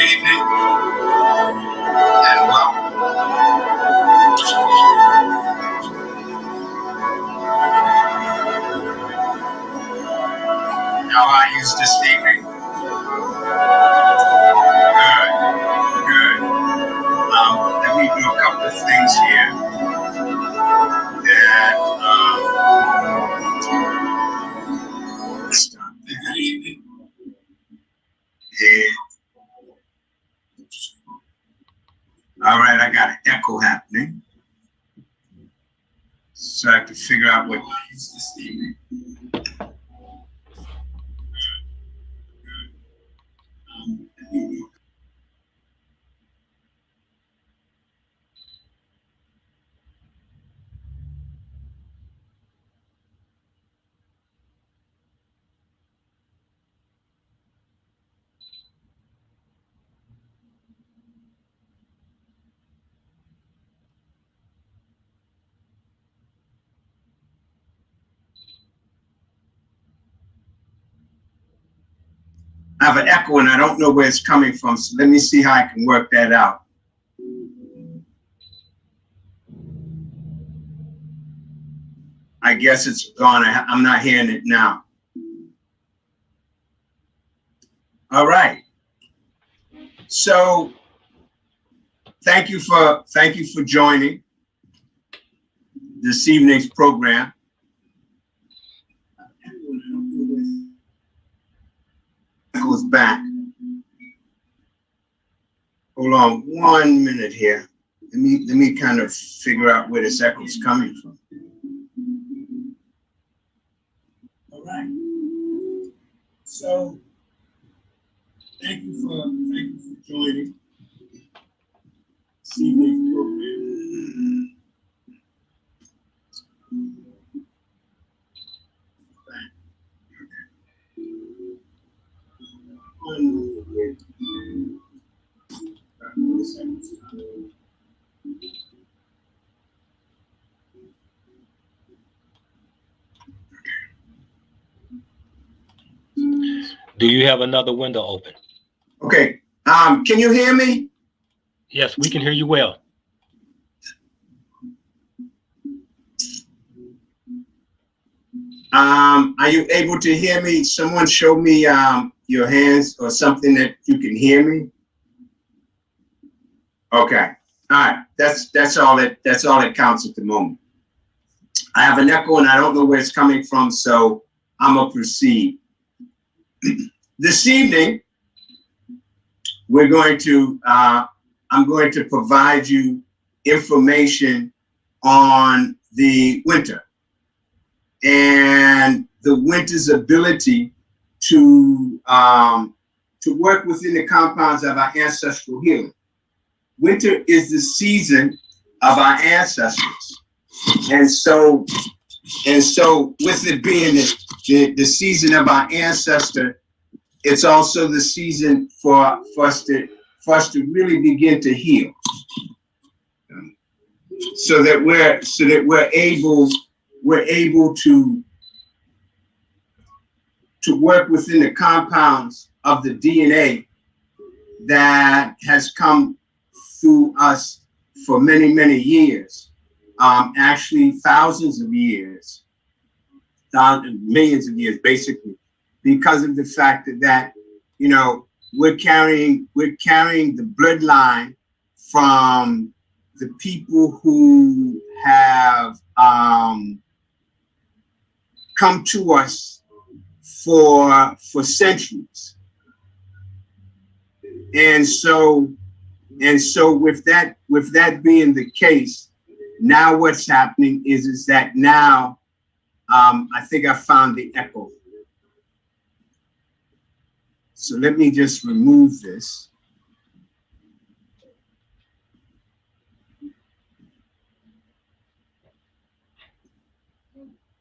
evening and welcome. How are you this evening? Good. Let me do a couple of things here that start. Good evening. All right, I got an echo happening. So I have to figure out what is this evening. I have an echo and I don't know where it's coming from, so let me see how I can work that out. I guess it's gone. I'm not hearing it now. All right. So thank you for joining this evening's program. Echo's back. Hold on 1 minute here. Let me kind of figure out where this echo is coming from. All right. So thank you for joining this evening's program. Do you have another window open? Okay. Can you hear me? Yes, we can hear you well. Are you able to hear me? Someone show me your hands or something that you can hear me. Okay. All right. That's all that counts at the moment. I have an echo and I don't know where it's coming from, so I'm gonna proceed. This evening, I'm going to provide you information on the winter and the winter's ability to work within the compounds of our ancestral healing. Winter is the season of our ancestors, and so with it being the season of our ancestor, it's also the season for us to really begin to heal, so that we're able to work within the compounds of the DNA that has come through us for many, many years, actually thousands of years, millions of years, basically, because of the fact that we're carrying the bloodline from the people who have come to us for centuries, and so with that being the case, now what's happening is that now I think I found the echo. So let me just remove this.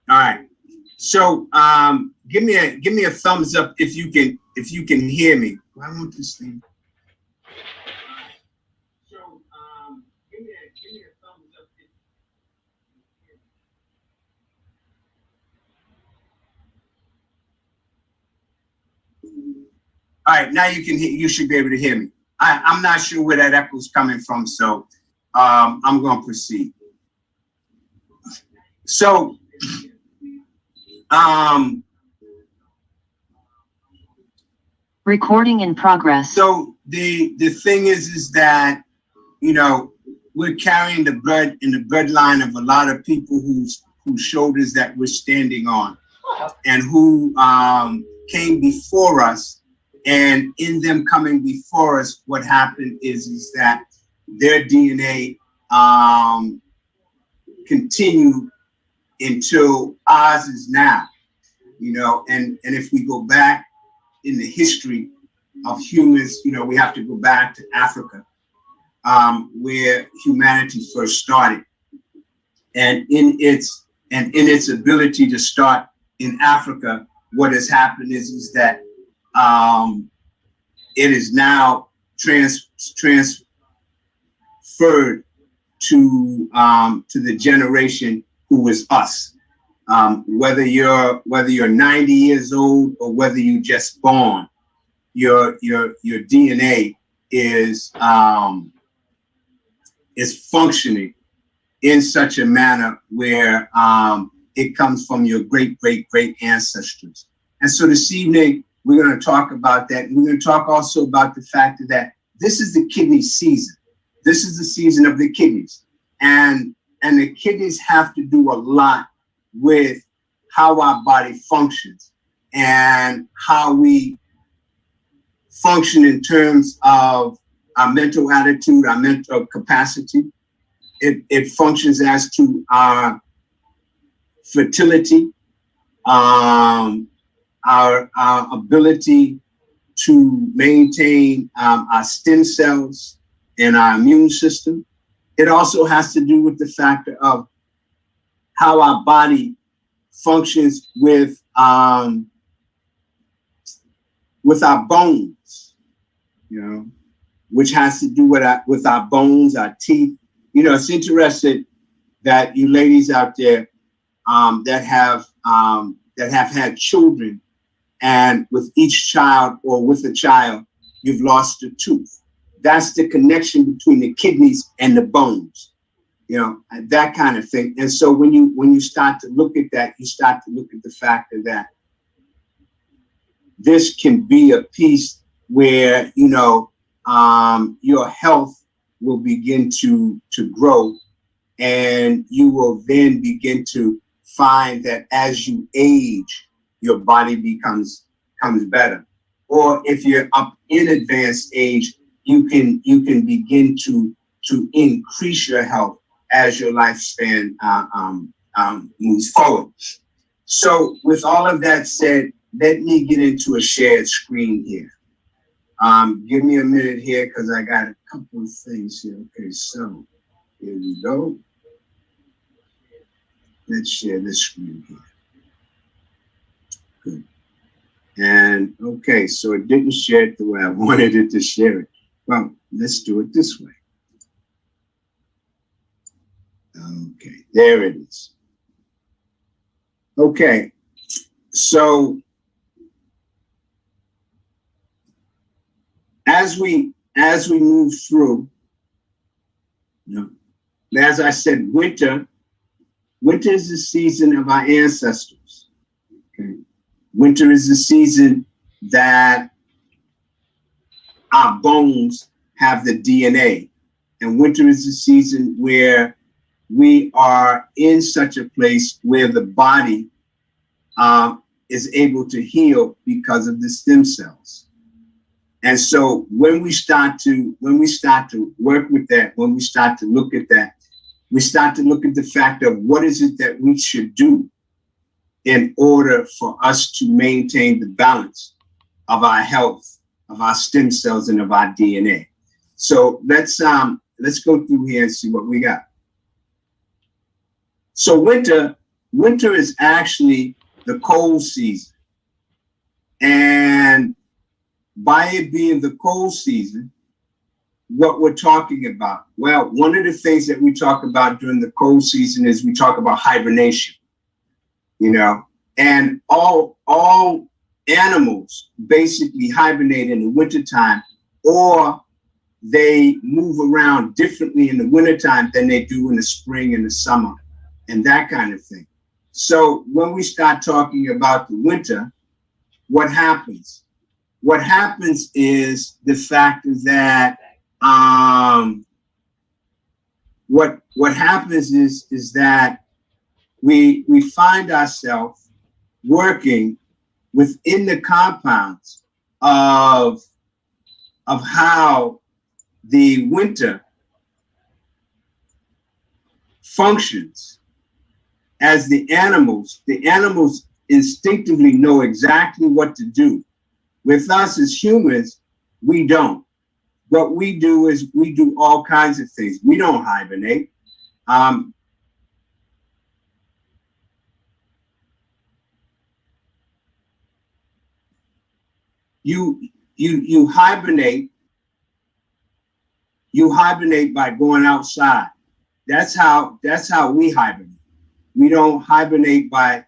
All right. So give me a thumbs up if you can hear me. I want this thing. So give me a thumbs up if you can hear me. All right, now you should be able to hear me. I'm not sure where that echo is coming from, so I'm going to proceed. So, recording in progress. So the thing is that, you know, we're carrying the blood in the bloodline of a lot of people whose shoulders that we're standing on, and who came before us. And in them coming before us, what happened is that their DNA continued until ours is now, you know. And if we go back in the history of humans, you know, we have to go back to Africa, where humanity first started. And in its ability to start in Africa, what has happened is that it is now transferred to the generation who was us. Whether you're 90 years old or whether you just born, your DNA is functioning in such a manner where it comes from your great ancestors. And so this evening, we're going to talk about that. We're going to talk also about the fact that this is the kidney season. This is the season of the kidneys. And the kidneys have to do a lot with how our body functions and how we function in terms of our mental attitude, our mental capacity. It functions as to our fertility, our ability to maintain our stem cells and our immune system. It also has to do with the factor of how our body functions with our bones, you know, which has to do with our bones, our teeth. You know, it's interesting that you ladies out there that have had children, and with each child or with a child, you've lost a tooth. That's the connection between the kidneys and the bones, you know, that kind of thing. And so when you start to look at that, you start to look at the fact that this can be a piece where, you know, your health will begin to grow, and you will then begin to find that as you age, your body becomes better. Or if you're up in advanced age, you can begin to increase your health as your lifespan moves forward. So with all of that said, let me get into a shared screen here. Give me a minute here because I got a couple of things here. Okay, so here we go. Let's share this screen here. Good. And okay, so it didn't share it the way I wanted it to share it. Well, let's do it this way. Okay, there it is. Okay, so as we move through, you know, as I said, winter is the season of our ancestors. Okay, winter is the season that our bones have the DNA, and winter is the season where we are in such a place where the body is able to heal because of the stem cells. And so when we start to work with that, when we start to look at that, we start to look at the fact of what is it that we should do in order for us to maintain the balance of our health, of our stem cells, and of our DNA. So let's go through here and see what we got. So winter is actually the cold season. And by it being the cold season, what we're talking about, well, one of the things that we talk about during the cold season is we talk about hibernation, you know, and all animals basically hibernate in the wintertime, or they move around differently in the wintertime than they do in the spring and the summer and that kind of thing. So when we start talking about the winter, what happens? What happens is the fact that what happens is that we find ourselves working within the compounds of how the winter functions. As the animals instinctively know exactly what to do. With us as humans, we don't. What we do is we do all kinds of things. We don't hibernate. You hibernate. You hibernate by going outside. That's how we hibernate. We don't hibernate by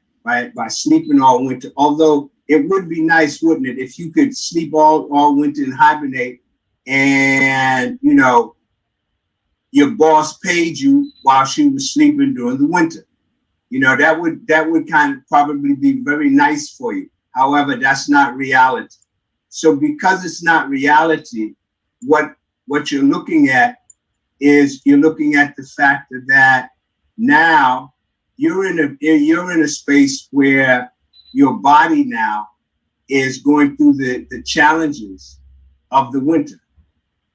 sleeping all winter. Although it would be nice, wouldn't it, if you could sleep all winter and hibernate, and you know your boss paid you while she was sleeping during the winter. You know, that would kind of probably be very nice for you. However, that's not reality. So because it's not reality, what you're looking at is you're looking at the fact that now you're in a space where your body now is going through the challenges of the winter.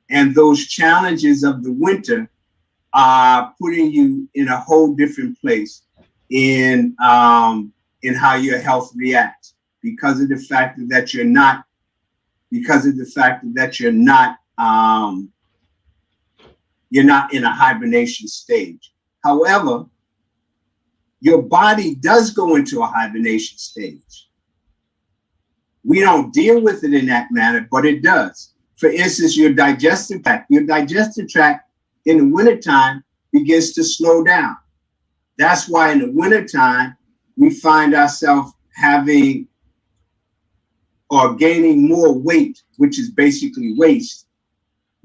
And those challenges of the winter are putting you in a whole different place in how your health reacts because of the fact that you're not in a hibernation stage. However, your body does go into a hibernation stage. We don't deal with it in that manner, but it does. For instance, your digestive tract in the wintertime begins to slow down. That's why in the wintertime, we find ourselves having or gaining more weight, which is basically waste,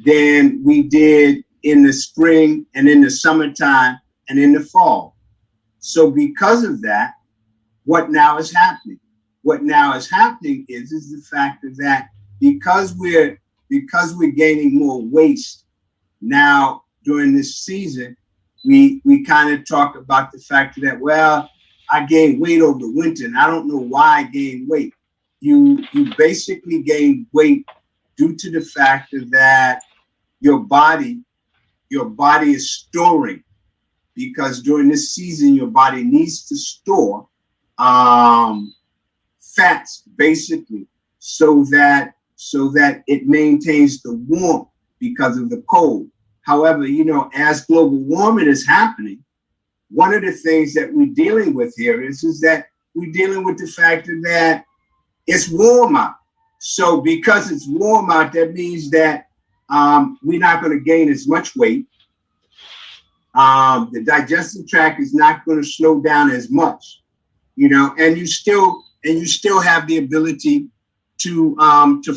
than we did in the spring and in the summertime and in the fall. So because of that, what now is happening? What now is happening is the fact that because we're gaining more waste now during this season, we kind of talk about the fact that, well, I gained weight over the winter and I don't know why I gained weight. You basically gain weight due to the fact that your body is storing, because during this season your body needs to store fats basically so that it maintains the warmth because of the cold. However, you know, as global warming is happening, one of the things that we're dealing with here is that we're dealing with the fact that it's warm out. So because it's warm out, that means that we're not going to gain as much weight. The digestive tract is not going to slow down as much, you know, and you still have the ability to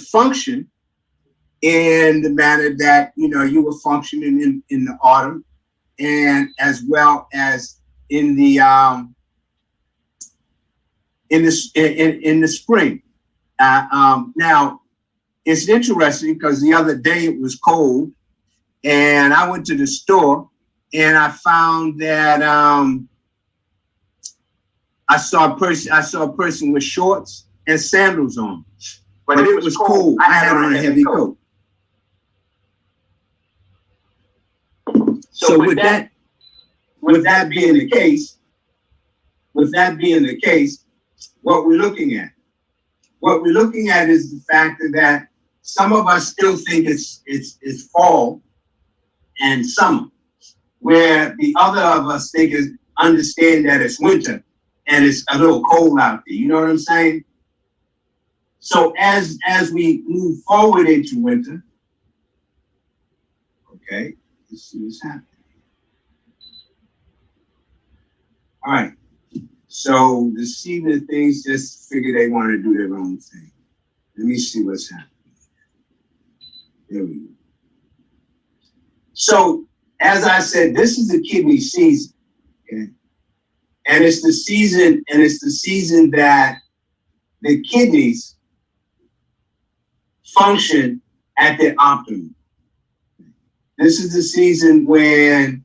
function in the manner that, you know, you were functioning in the autumn, and as well as in the spring. Now it's interesting because the other day it was cold, and I went to the store and I found that I saw a person with shorts and sandals on, but it was cold. I had on a heavy coat. So with that being the case, what we're looking at is the fact that some of us still think it's fall and summer, where the other of us understand that it's winter and it's a little cold out there. You know what I'm saying? So as we move forward into winter, okay, let's see what's happening. All right. So the season things just figure they want to do their own thing. Let me see what's happening. There we go. So, as I said, this is the kidney season. Okay? And it's the season that the kidneys function at their optimum. This is the season when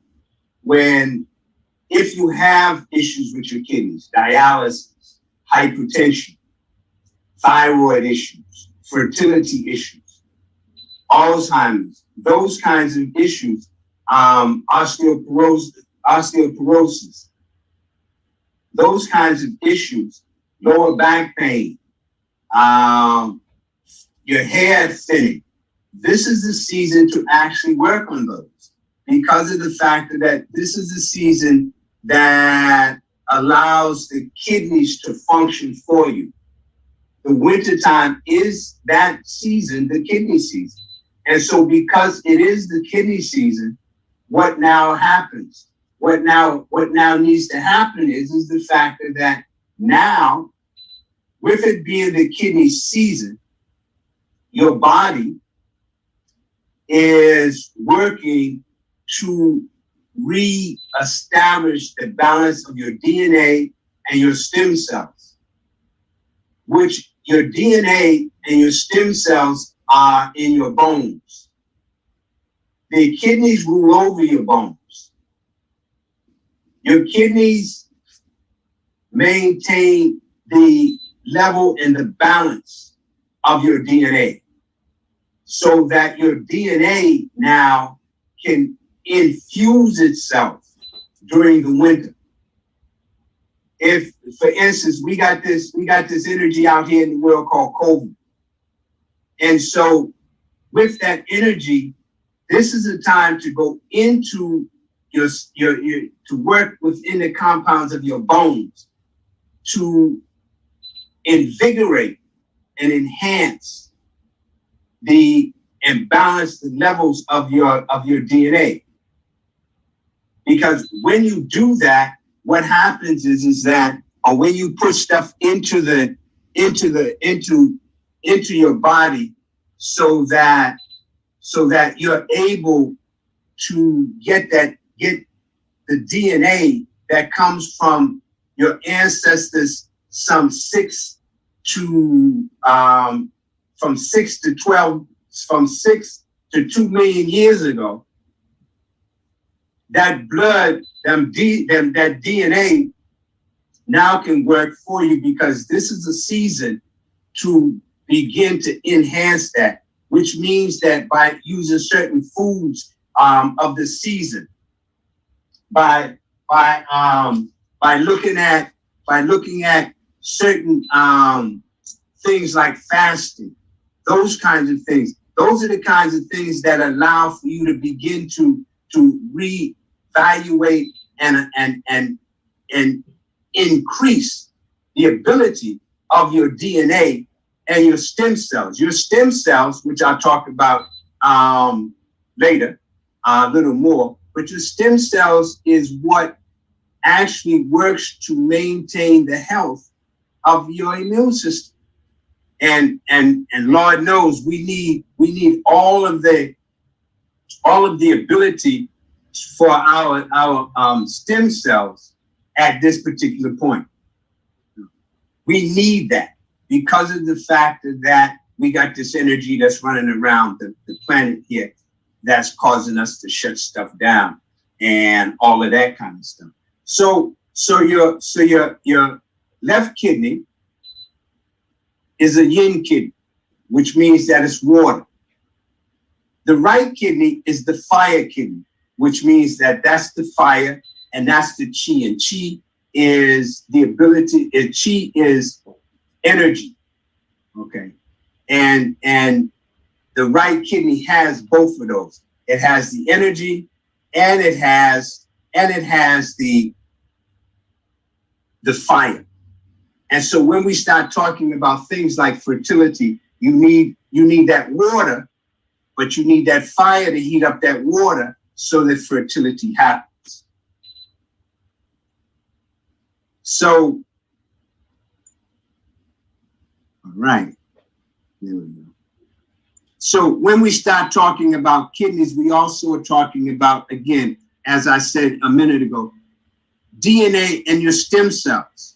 if you have issues with your kidneys, dialysis, hypertension, thyroid issues, fertility issues, Alzheimer's, those kinds of issues, osteoporosis, those kinds of issues, lower back pain, your hair thinning. This is the season to actually work on those because of the fact that this is the season that allows the kidneys to function for you. The wintertime is that season, the kidney season. And so because it is the kidney season, what now happens? What now needs to happen is the fact that now, with it being the kidney season, your body is working to re-establish the balance of your DNA and your stem cells, which your DNA and your stem cells are in your bones. The kidneys rule over your bones. Your kidneys maintain the level and the balance of your DNA so that your DNA now can infuse itself during the winter. If, for instance, we got this energy out here in the world called COVID. And so with that energy, this is a time to go into your to work within the compounds of your bones to invigorate and enhance and balance the levels of your DNA. Because when you do that, what happens is that, or when you put stuff into your body so that you're able to get the DNA that comes from your ancestors from 6 to 2 million years ago. That blood, that DNA now can work for you because this is a season to begin to enhance that, which means that by using certain foods of the season, by looking at certain things like fasting, those kinds of things. Those are the kinds of things that allow for you to begin to reevaluate and increase the ability of your DNA and your stem cells. Your stem cells, which I'll talk about later, a little more, but your stem cells is what actually works to maintain the health of your immune system. And Lord knows we need all of the ability for our stem cells at this particular point. We need that because of the fact that we got this energy that's running around the planet here that's causing us to shut stuff down and all of that kind of stuff. So your left kidney is a yin kidney, which means that it's water. The right kidney is the fire kidney, which means that that's the fire and that's the chi. And chi is the ability, chi is energy, okay? And the right kidney has both of those. It has the energy and it has the fire. And so when we start talking about things like fertility, you need that water, but you need that fire to heat up that water so that fertility happens. So, all right, there we go. So when we start talking about kidneys, we also are talking about, again, as I said a minute ago, DNA and your stem cells.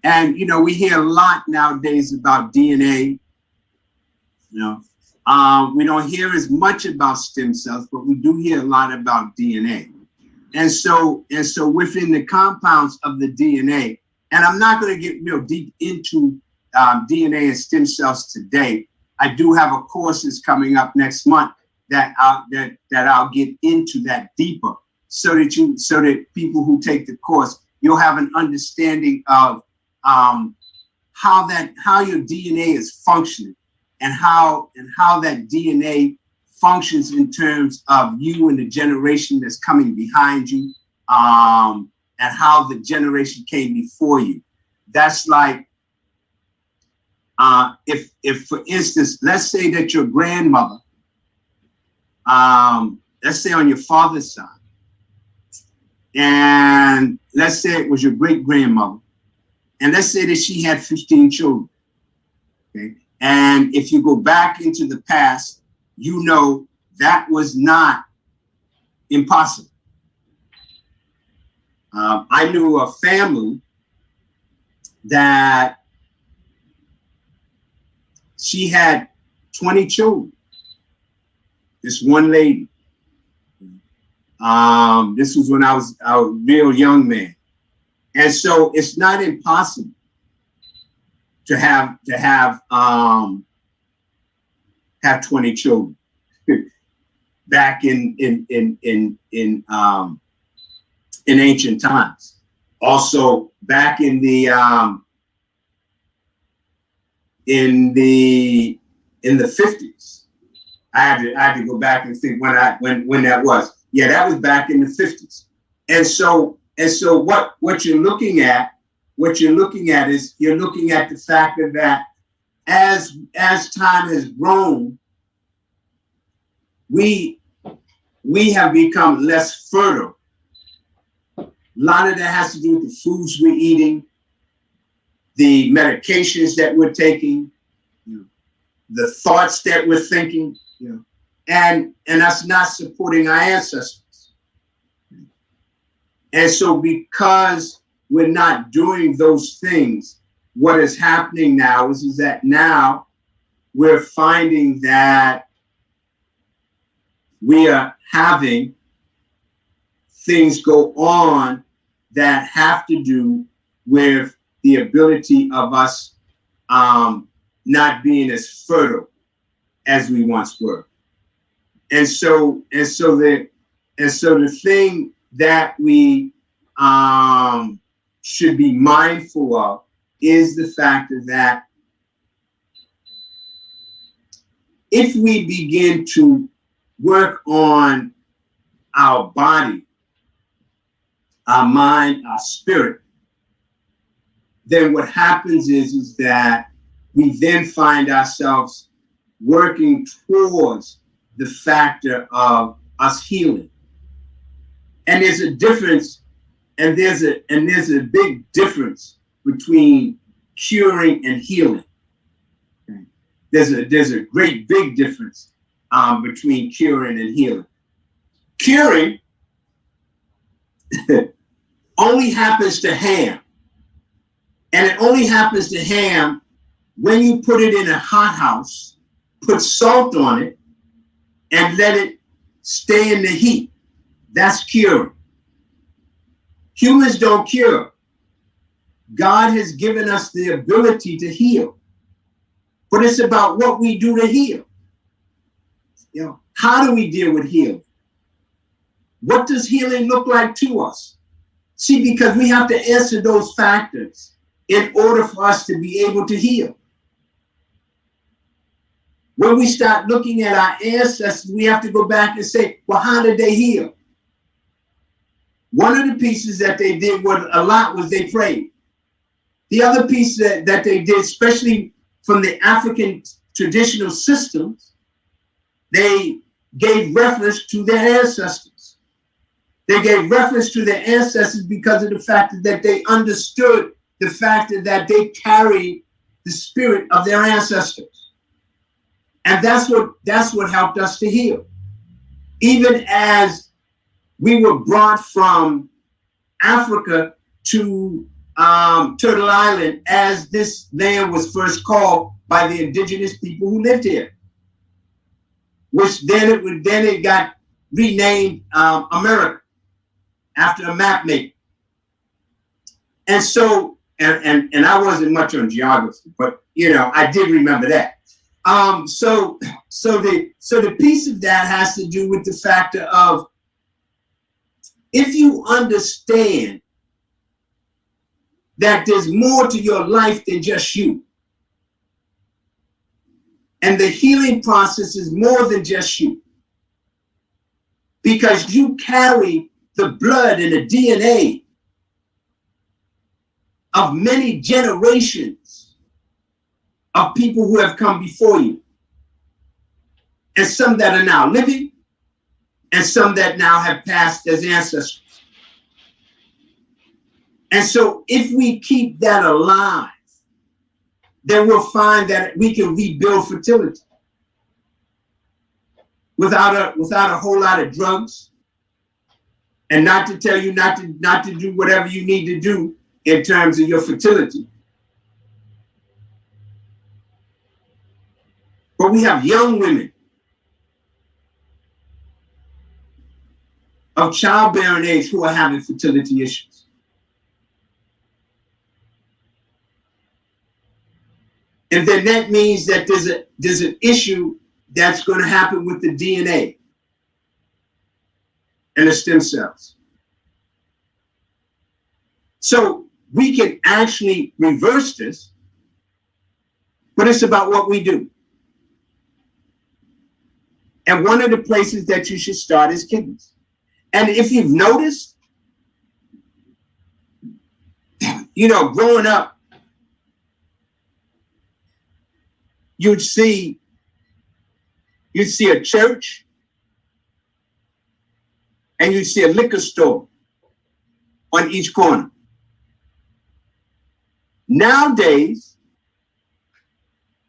And, you know, we hear a lot nowadays about DNA. You know, we don't hear as much about stem cells, but we do hear a lot about DNA. And so within the compounds of the DNA, and I'm not going to get real deep into DNA and stem cells today. I do have a courses coming up next month that I'll get into that deeper, so that people who take the course, you'll have an understanding of how your DNA is functioning, and how that DNA functions in terms of you and the generation that's coming behind you, and how the generation came before you. That's like, if for instance, let's say that your grandmother, let's say on your father's side, and let's say it was your great grandmother, and let's say that she had 15 children. Okay, and if you go back into the past, you know that was not impossible. I knew a family that she had 20 children. This one lady. This was when I was a real young man, and so it's not impossible to have 20 children back in ancient times. Also back in the 50s. I had to go back and think when that was. Yeah, that was back in the 50s. And so what you're looking at is you're looking at the fact that as time has grown, we have become less fertile. A lot of that has to do with the foods we're eating, the medications that we're taking, the thoughts that we're thinking, and that's not supporting our ancestors. And so because we're not doing those things, what is happening now is that now we're finding that we are having things go on that have to do with the ability of us not being as fertile as we once were. And so the thing that we should be mindful of is the fact that if we begin to work on our body, our mind, our spirit, then what happens is that we then find ourselves working towards the factor of us healing. And there's a difference, and there's a big difference between curing and healing. There's a great big difference between curing and healing. Curing only happens to ham, and it only happens to ham when you put it in a hot house, put salt on it, and let it stay in the heat. That's curing. Humans don't cure. God has given us the ability to heal, but it's about what we do to heal. How do we deal with healing? What does healing look like to us? See, because we have to answer those factors in order for us to be able to heal. When we start looking at our ancestors, we have to go back and say, well, how did they heal? One of the pieces that they did a lot was they prayed. The other piece that they did, especially from the African traditional systems, they gave reference to their ancestors. They gave reference to their ancestors because of the fact that they understood the fact that they carried the spirit of their ancestors. And that's what helped us to heal. Even as we were brought from Africa to Turtle Island, as this land was first called by the indigenous people who lived here, which then it got renamed America after a map maker. And so, and I wasn't much on geography, but I did remember that. So the piece of that has to do with the factor of, if you understand that there's more to your life than just you, and the healing process is more than just you, because you carry the blood and the DNA of many generations of people who have come before you, and some that are now living, and some that now have passed as ancestors. And so if we keep that alive, then we'll find that we can rebuild fertility without a whole lot of drugs, and not to tell you not to do whatever you need to do in terms of your fertility. But we have young women of childbearing age who are having fertility issues. And then that means that there's an issue that's going to happen with the DNA and the stem cells. So we can actually reverse this, but it's about what we do. And one of the places that you should start is kidneys. And if you've noticed, growing up, you'd see a church and you'd see a liquor store on each corner. Nowadays,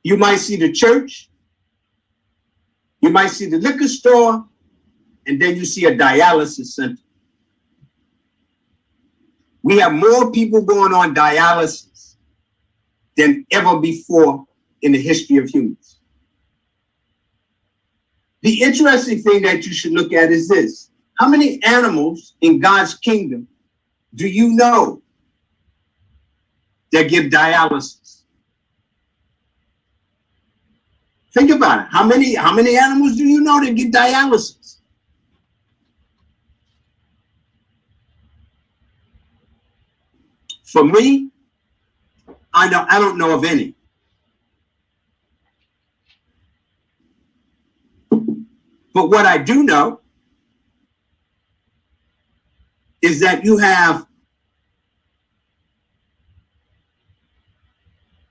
you might see the church, you might see the liquor store, and then you see a dialysis center. We have more people going on dialysis than ever before in the history of humans. The interesting thing that you should look at is this: how many animals in God's kingdom do you know that give dialysis? Think about it. How many animals do you know that get dialysis? For me, I don't know of any. But what I do know is that you have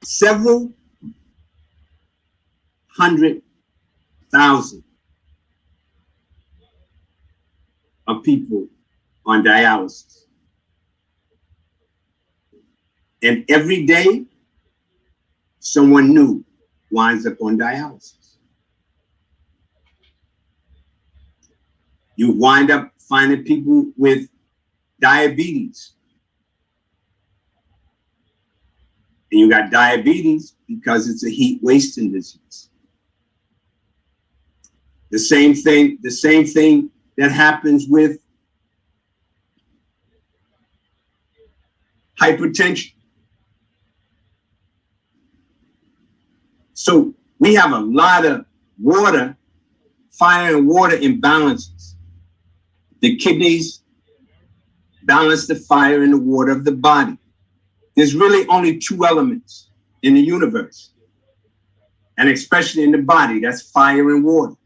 several 100,000 of people on dialysis. And every day, someone new winds up on dialysis. You wind up finding people with diabetes. And you got diabetes because it's a heat wasting disease. The same thing that happens with hypertension. So we have a lot of fire and water imbalances. The kidneys balance the fire and the water of the body. There's really only two elements in the universe, and especially in the body, that's fire and water.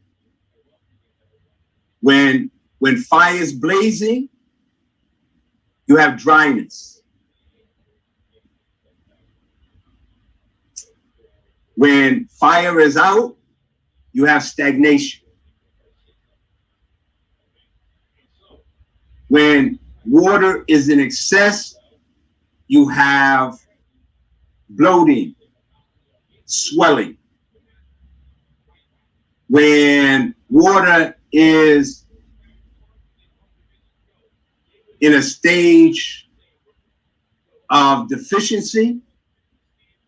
When fire is blazing, you have dryness. When fire is out, you have stagnation. When water is in excess, you have bloating, swelling. When water is in a stage of deficiency,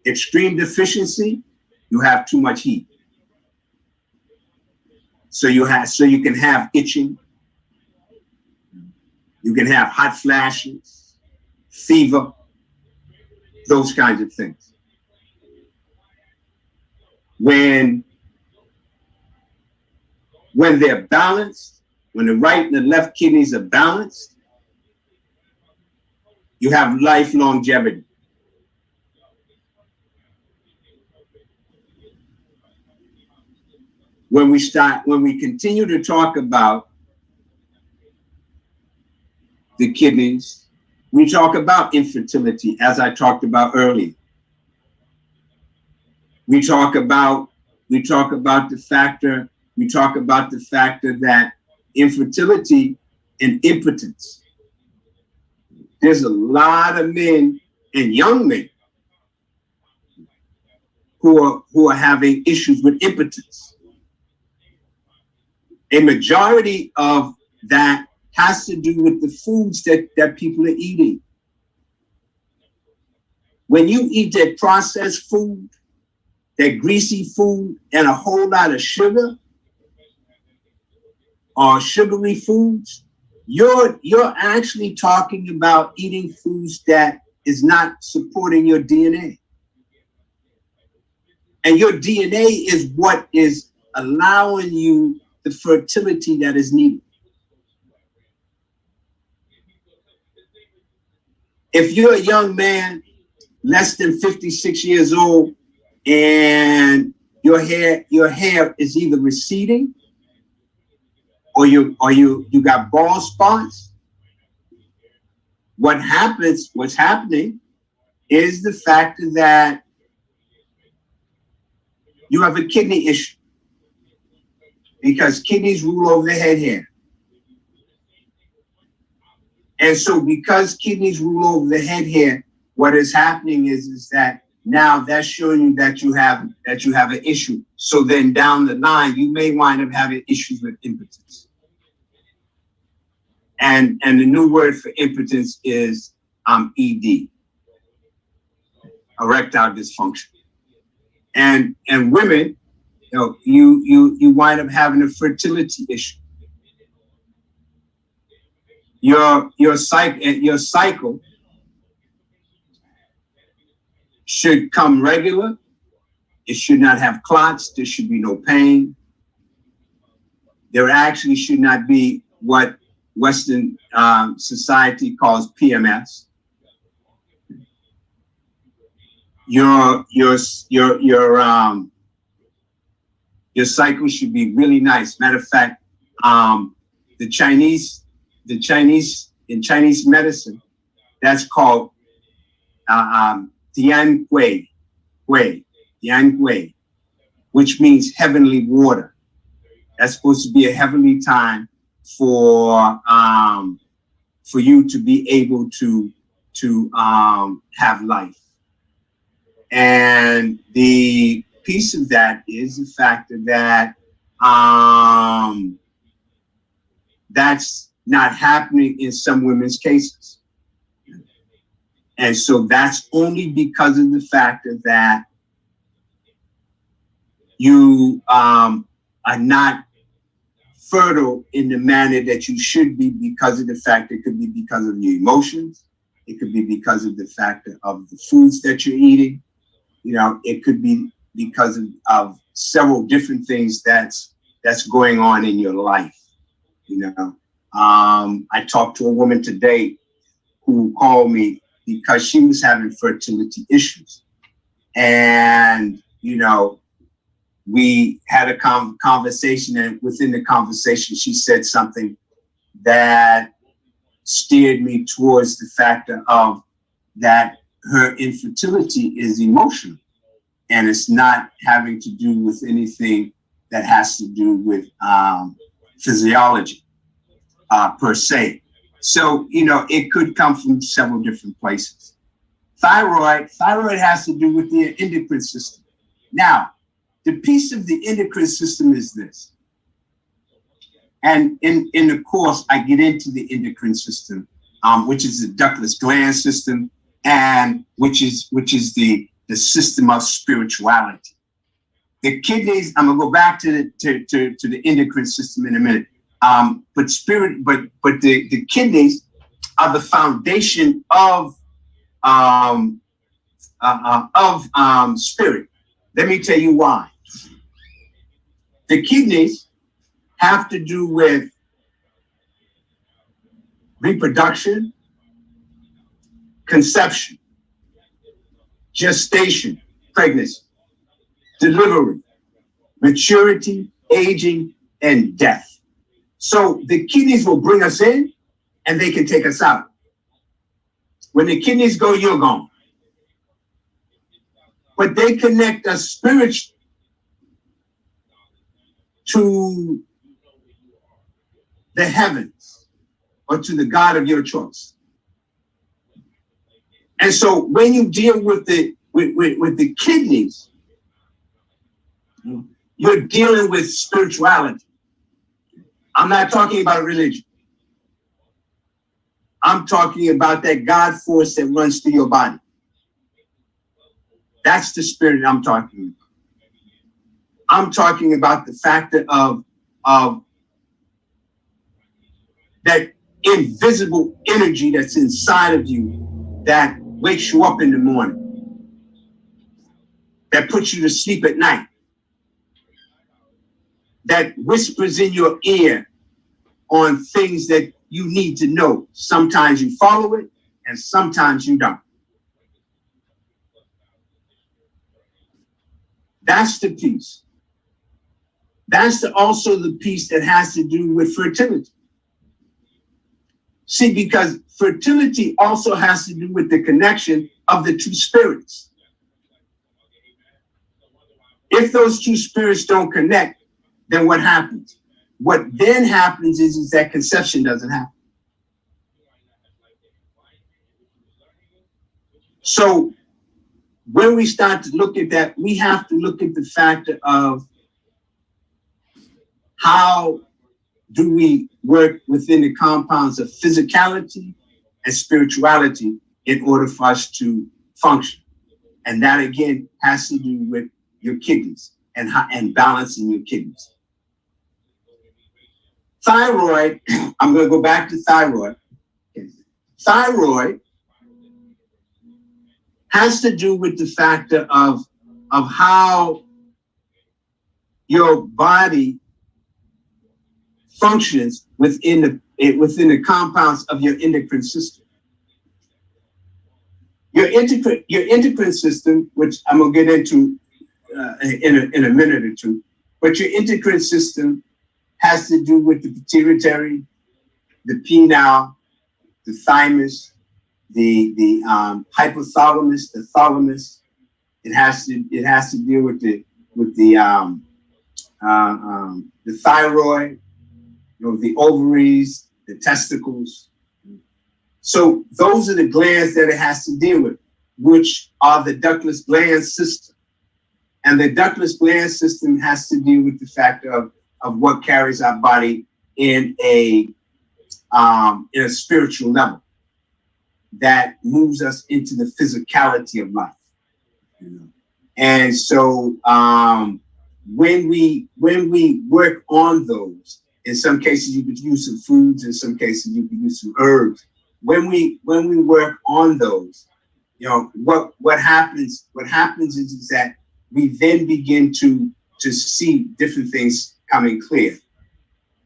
extreme deficiency, you have too much heat. So you can have itching, you can have hot flashes, fever, those kinds of things. When they're balanced, when the right and the left kidneys are balanced, you have life longevity. When we continue to talk about the kidneys, we talk about infertility, as I talked about earlier. We talk about the factor that infertility and impotence. There's a lot of men and young men who are having issues with impotence. A majority of that has to do with the foods that people are eating. When you eat that processed food, that greasy food, and a whole lot of sugar or sugary foods, you're actually talking about eating foods that is not supporting your DNA. And your DNA is what is allowing you the fertility that is needed. If you're a young man, less than 56 years old, and your hair is either receding or you got bald spots, what's happening is the fact that you have a kidney issue, because kidneys rule over the head hair. And so because kidneys rule over the head hair, what is happening is that now that's showing you that you have an issue. So then down the line, you may wind up having issues with impotence. And the new word for impotence is ED, erectile dysfunction. And women, you wind up having a fertility issue. Your cycle should come regular. It should not have clots. There should be no pain. There actually should not be what Western society calls PMS. Your cycle should be really nice. Matter of fact, in Chinese medicine, that's called Tian Gui, which means heavenly water. That's supposed to be a heavenly time for you to be able to have life. And the piece of that is the fact that that's not happening in some women's cases. And so that's only because of the fact that you are not fertile in the manner that you should be, because of the fact it could be because of your emotions. It could be because of the factor of the foods that you're eating. It could be because of several different things that's going on in your life. I talked to a woman today who called me because she was having fertility issues. And, we had a conversation, and within the conversation, she said something that steered me towards the factor of that her infertility is emotional, and it's not having to do with anything that has to do with physiology per se. So, it could come from several different places. Thyroid has to do with the endocrine system. Now, The piece of the endocrine system is this. And in the course, I get into the endocrine system, which is the ductless gland system, and which is the system of spirituality. The kidneys, I'm gonna go back to the endocrine system in a minute. But the kidneys are the foundation of spirit. Let me tell you why. The kidneys have to do with reproduction, conception, gestation, pregnancy, delivery, maturity, aging, and death. So the kidneys will bring us in and they can take us out. When the kidneys go, you're gone. But they connect us spiritually to the heavens or to the God of your choice. And so when you deal with the kidneys, you're dealing with spirituality. I'm not talking about religion. I'm talking about that God force that runs through your body. That's the spirit I'm talking about. I'm talking about the factor of that invisible energy that's inside of you that wakes you up in the morning, that puts you to sleep at night, that whispers in your ear on things that you need to know. Sometimes you follow it and sometimes you don't. That's the piece. That's also the piece that has to do with fertility. See, because fertility also has to do with the connection of the two spirits. If those two spirits don't connect, then what happens? What then happens is that conception doesn't happen. So when we start to look at that, we have to look at the factor of how do we work within the compounds of physicality and spirituality in order for us to function. And that again has to do with your kidneys and balancing your kidneys. Thyroid, I'm going to go back to thyroid. Thyroid has to do with the factor of how your body functions within the compounds of your endocrine system. Your endocrine system, which I'm gonna get into in a minute or two, but your endocrine system has to do with the pituitary, the penile, the thymus, the hypothalamus, the thalamus. It has to deal with the thyroid, the ovaries, the testicles. So those are the glands that it has to deal with, which are the ductless gland system. And the ductless gland system has to deal with the factor of what carries our body in a spiritual level that moves us into the physicality of life. And so when we work on those, in some cases you could use some foods, in some cases you could use some herbs. When we work on those, what happens is that we then begin to see different things coming clear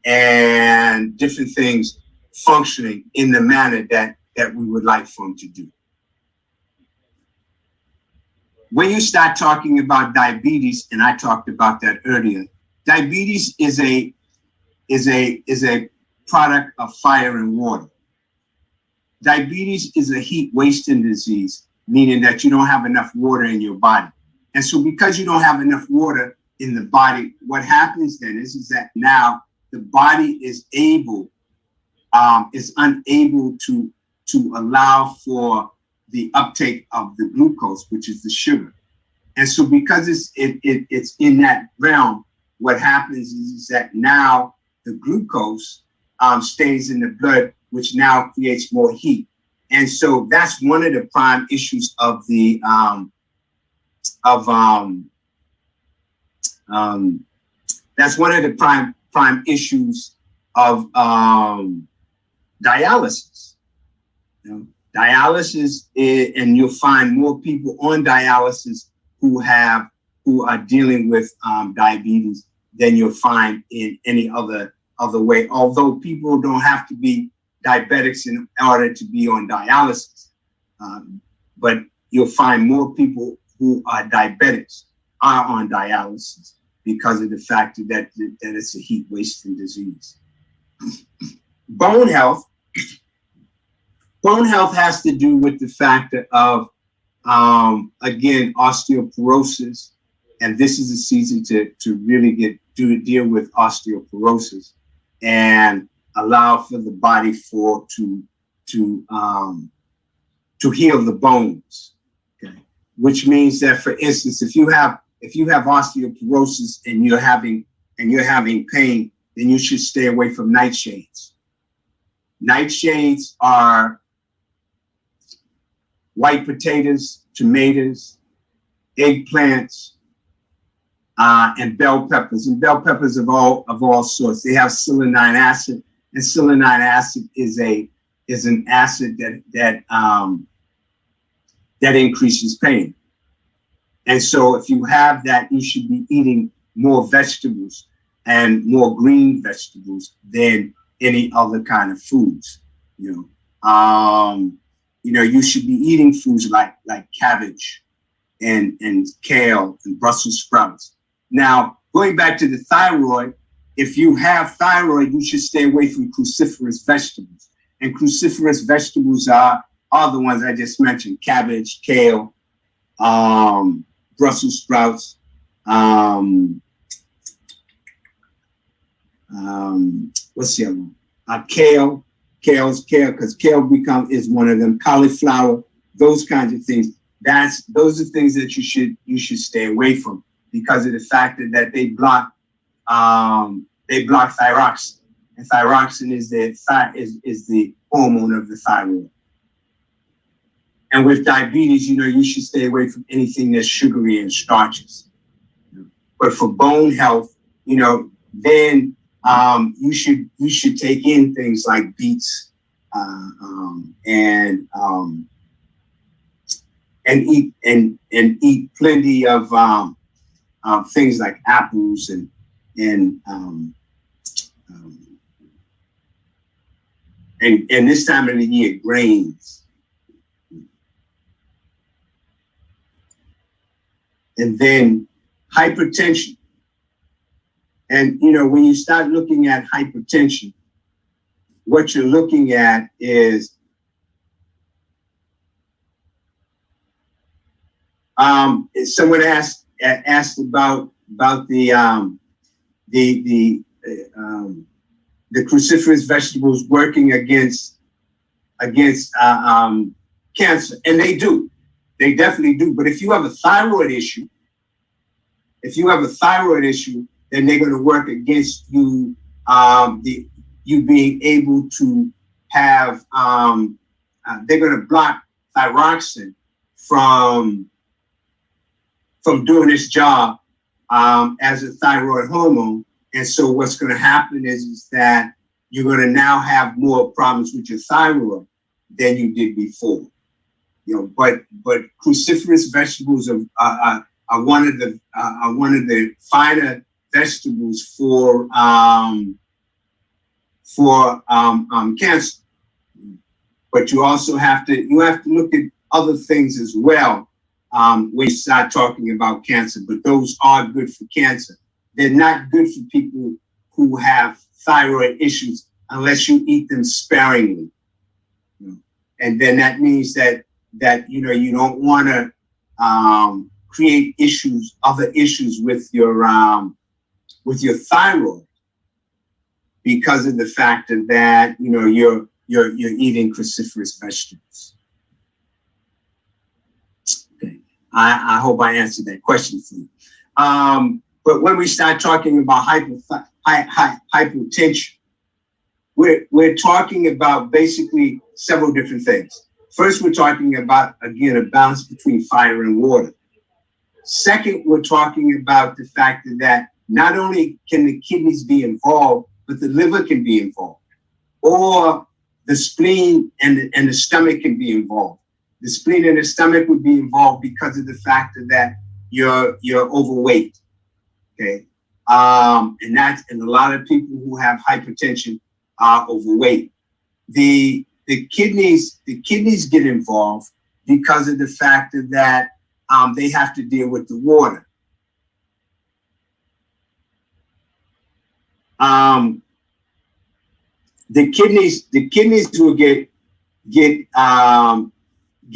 and different things functioning in the manner that we would like for them to do. When you start talking about diabetes, and I talked about that earlier, diabetes is a product of fire and water. Diabetes is a heat wasting disease, meaning that you don't have enough water in your body. And so because you don't have enough water in the body, what happens then is that now the body is unable to allow for the uptake of the glucose, which is the sugar. And so because it's in that realm, what happens is that now the glucose stays in the blood, which now creates more heat. And so that's one of the prime issues of the that's one of the prime issues of dialysis. You know, dialysis and you'll find more people on dialysis who are dealing with diabetes than you'll find in any other way. Although people don't have to be diabetics in order to be on dialysis, but you'll find more people who are diabetics are on dialysis because of the fact that it's a heat wasting disease. Bone health has to do with the factor of, again, osteoporosis. And this is a season to really deal with osteoporosis and allow for the body to heal the bones. Okay, which means that, for instance, if you have osteoporosis and you're having pain, then you should stay away from nightshades. Nightshades are white potatoes, tomatoes, eggplants, and bell peppers. And bell peppers of all sorts. They have selenite acid, and selenite acid is an acid that increases pain. And so if you have that, you should be eating more vegetables and more green vegetables than any other kind of foods. You should be eating foods like cabbage and kale and Brussels sprouts. Now, going back to the thyroid, if you have thyroid, you should stay away from cruciferous vegetables. And cruciferous vegetables are the ones I just mentioned: cabbage, kale, Brussels sprouts, what's the other one? Kale, because kale is one of them. Cauliflower, those kinds of things. Those are things that you should stay away from because of the fact that they block thyroxine, and thyroxine is the hormone of the thyroid. And with diabetes, you should stay away from anything that's sugary and starches. But for bone health, then you should take in things like beets and eat plenty of things like apples and this time of the year, grains. And then hypertension. And, when you start looking at hypertension, what you're looking at is someone asked about the cruciferous vegetables working against cancer, and they do. They definitely do. But if you have a thyroid issue, then they're going to work against you. You being able to have. They're going to block thyroxine from doing its job as a thyroid hormone. And so what's going to happen is that you're going to now have more problems with your thyroid than you did before. But cruciferous vegetables are one of the finer vegetables for cancer. But you also have to look at other things as well when you start talking about cancer. But those are good for cancer. They're not good for people who have thyroid issues unless you eat them sparingly. And then that means that you don't want to create other issues with your thyroid because of the fact that you're eating cruciferous vegetables. Okay. I hope I answered that question for you. But when we start talking about hypertension, we're talking about basically several different things. First, we're talking about, again, a balance between fire and water. Second, we're talking about the fact that not only can the kidneys be involved, but the liver can be involved, or the spleen and the stomach can be involved. The spleen and the stomach would be involved because of the fact that you're overweight. Okay, and a lot of people who have hypertension are overweight. The kidneys get involved because of the fact that they have to deal with the water. The kidneys will get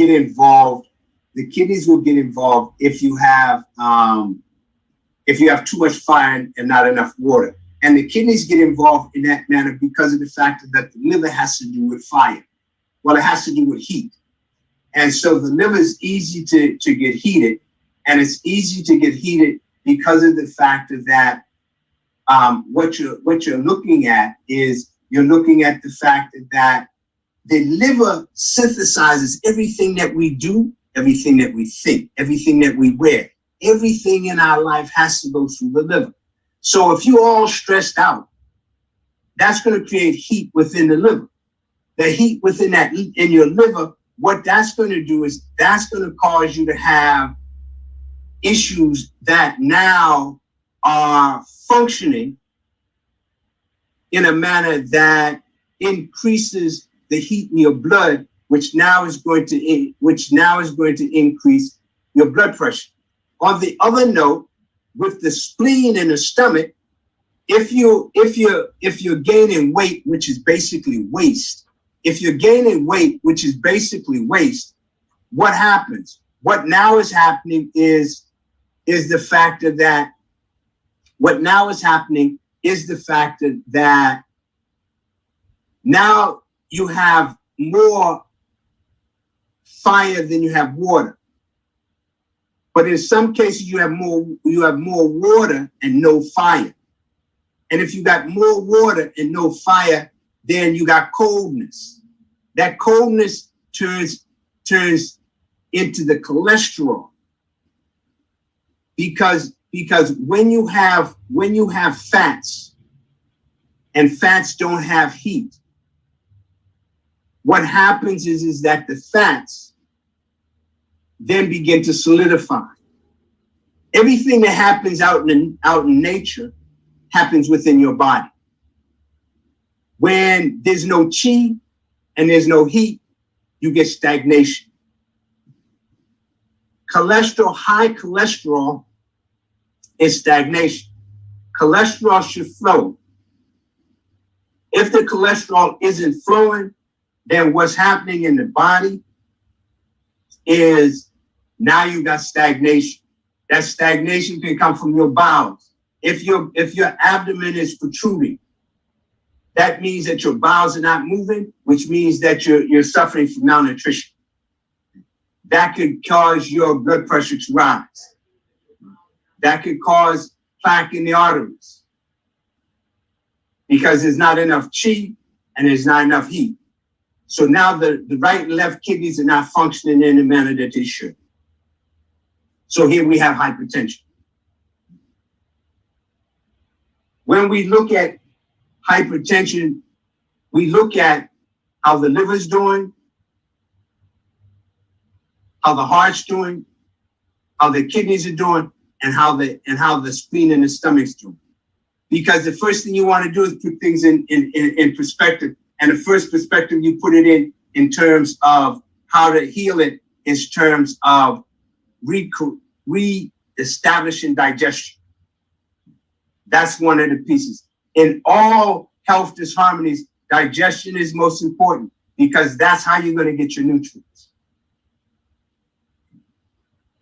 involved. The kidneys will get involved if you have too much fire and not enough water. And the kidneys get involved in that manner because of the fact that the liver has to do with fire. Well, it has to do with heat. And so the liver is easy to get heated. And it's easy to get heated because of the fact that what you're looking at is you're looking at the fact that the liver synthesizes everything that we do, everything that we think, everything that we wear. Everything in our life has to go through the liver. So if you're all stressed out, that's going to create heat within the liver. The heat in your liver, what that's going to do is that's going to cause you to have issues that now are functioning in a manner that increases the heat in your blood, which now is going to increase your blood pressure. On the other note, with the spleen and the stomach, if you're gaining weight, which is basically waste, what happens? What now is happening is the fact that now you have more fire than you have water. But in some cases, you have more water and no fire. And if you got more water and no fire, then you got coldness. That coldness turns into the cholesterol. Because when you have fats and fats don't have heat, what happens is that the fats then begin to solidify. Everything that happens out in nature happens within your body. When there's no chi and there's no heat, you get stagnation. High cholesterol is stagnation. Cholesterol should flow. If the cholesterol isn't flowing, then what's happening in the body is now you got stagnation. That stagnation can come from your bowels. If your abdomen is protruding, that means that your bowels are not moving, which means that you're suffering from malnutrition. That could cause your blood pressure to rise. That could cause plaque in the arteries because there's not enough chi and there's not enough heat. So now the right and left kidneys are not functioning in the manner that they should. So here we have hypertension. When we look at hypertension, we look at how the liver's doing, how the heart's doing, how the kidneys are doing, and how the spleen and the stomach's doing. Because the first thing you want to do is put things in perspective. And the first perspective you put it in terms of how to heal it is terms of re-establishing digestion. That's one of the pieces. In all health disharmonies, digestion is most important because that's how you're going to get your nutrients.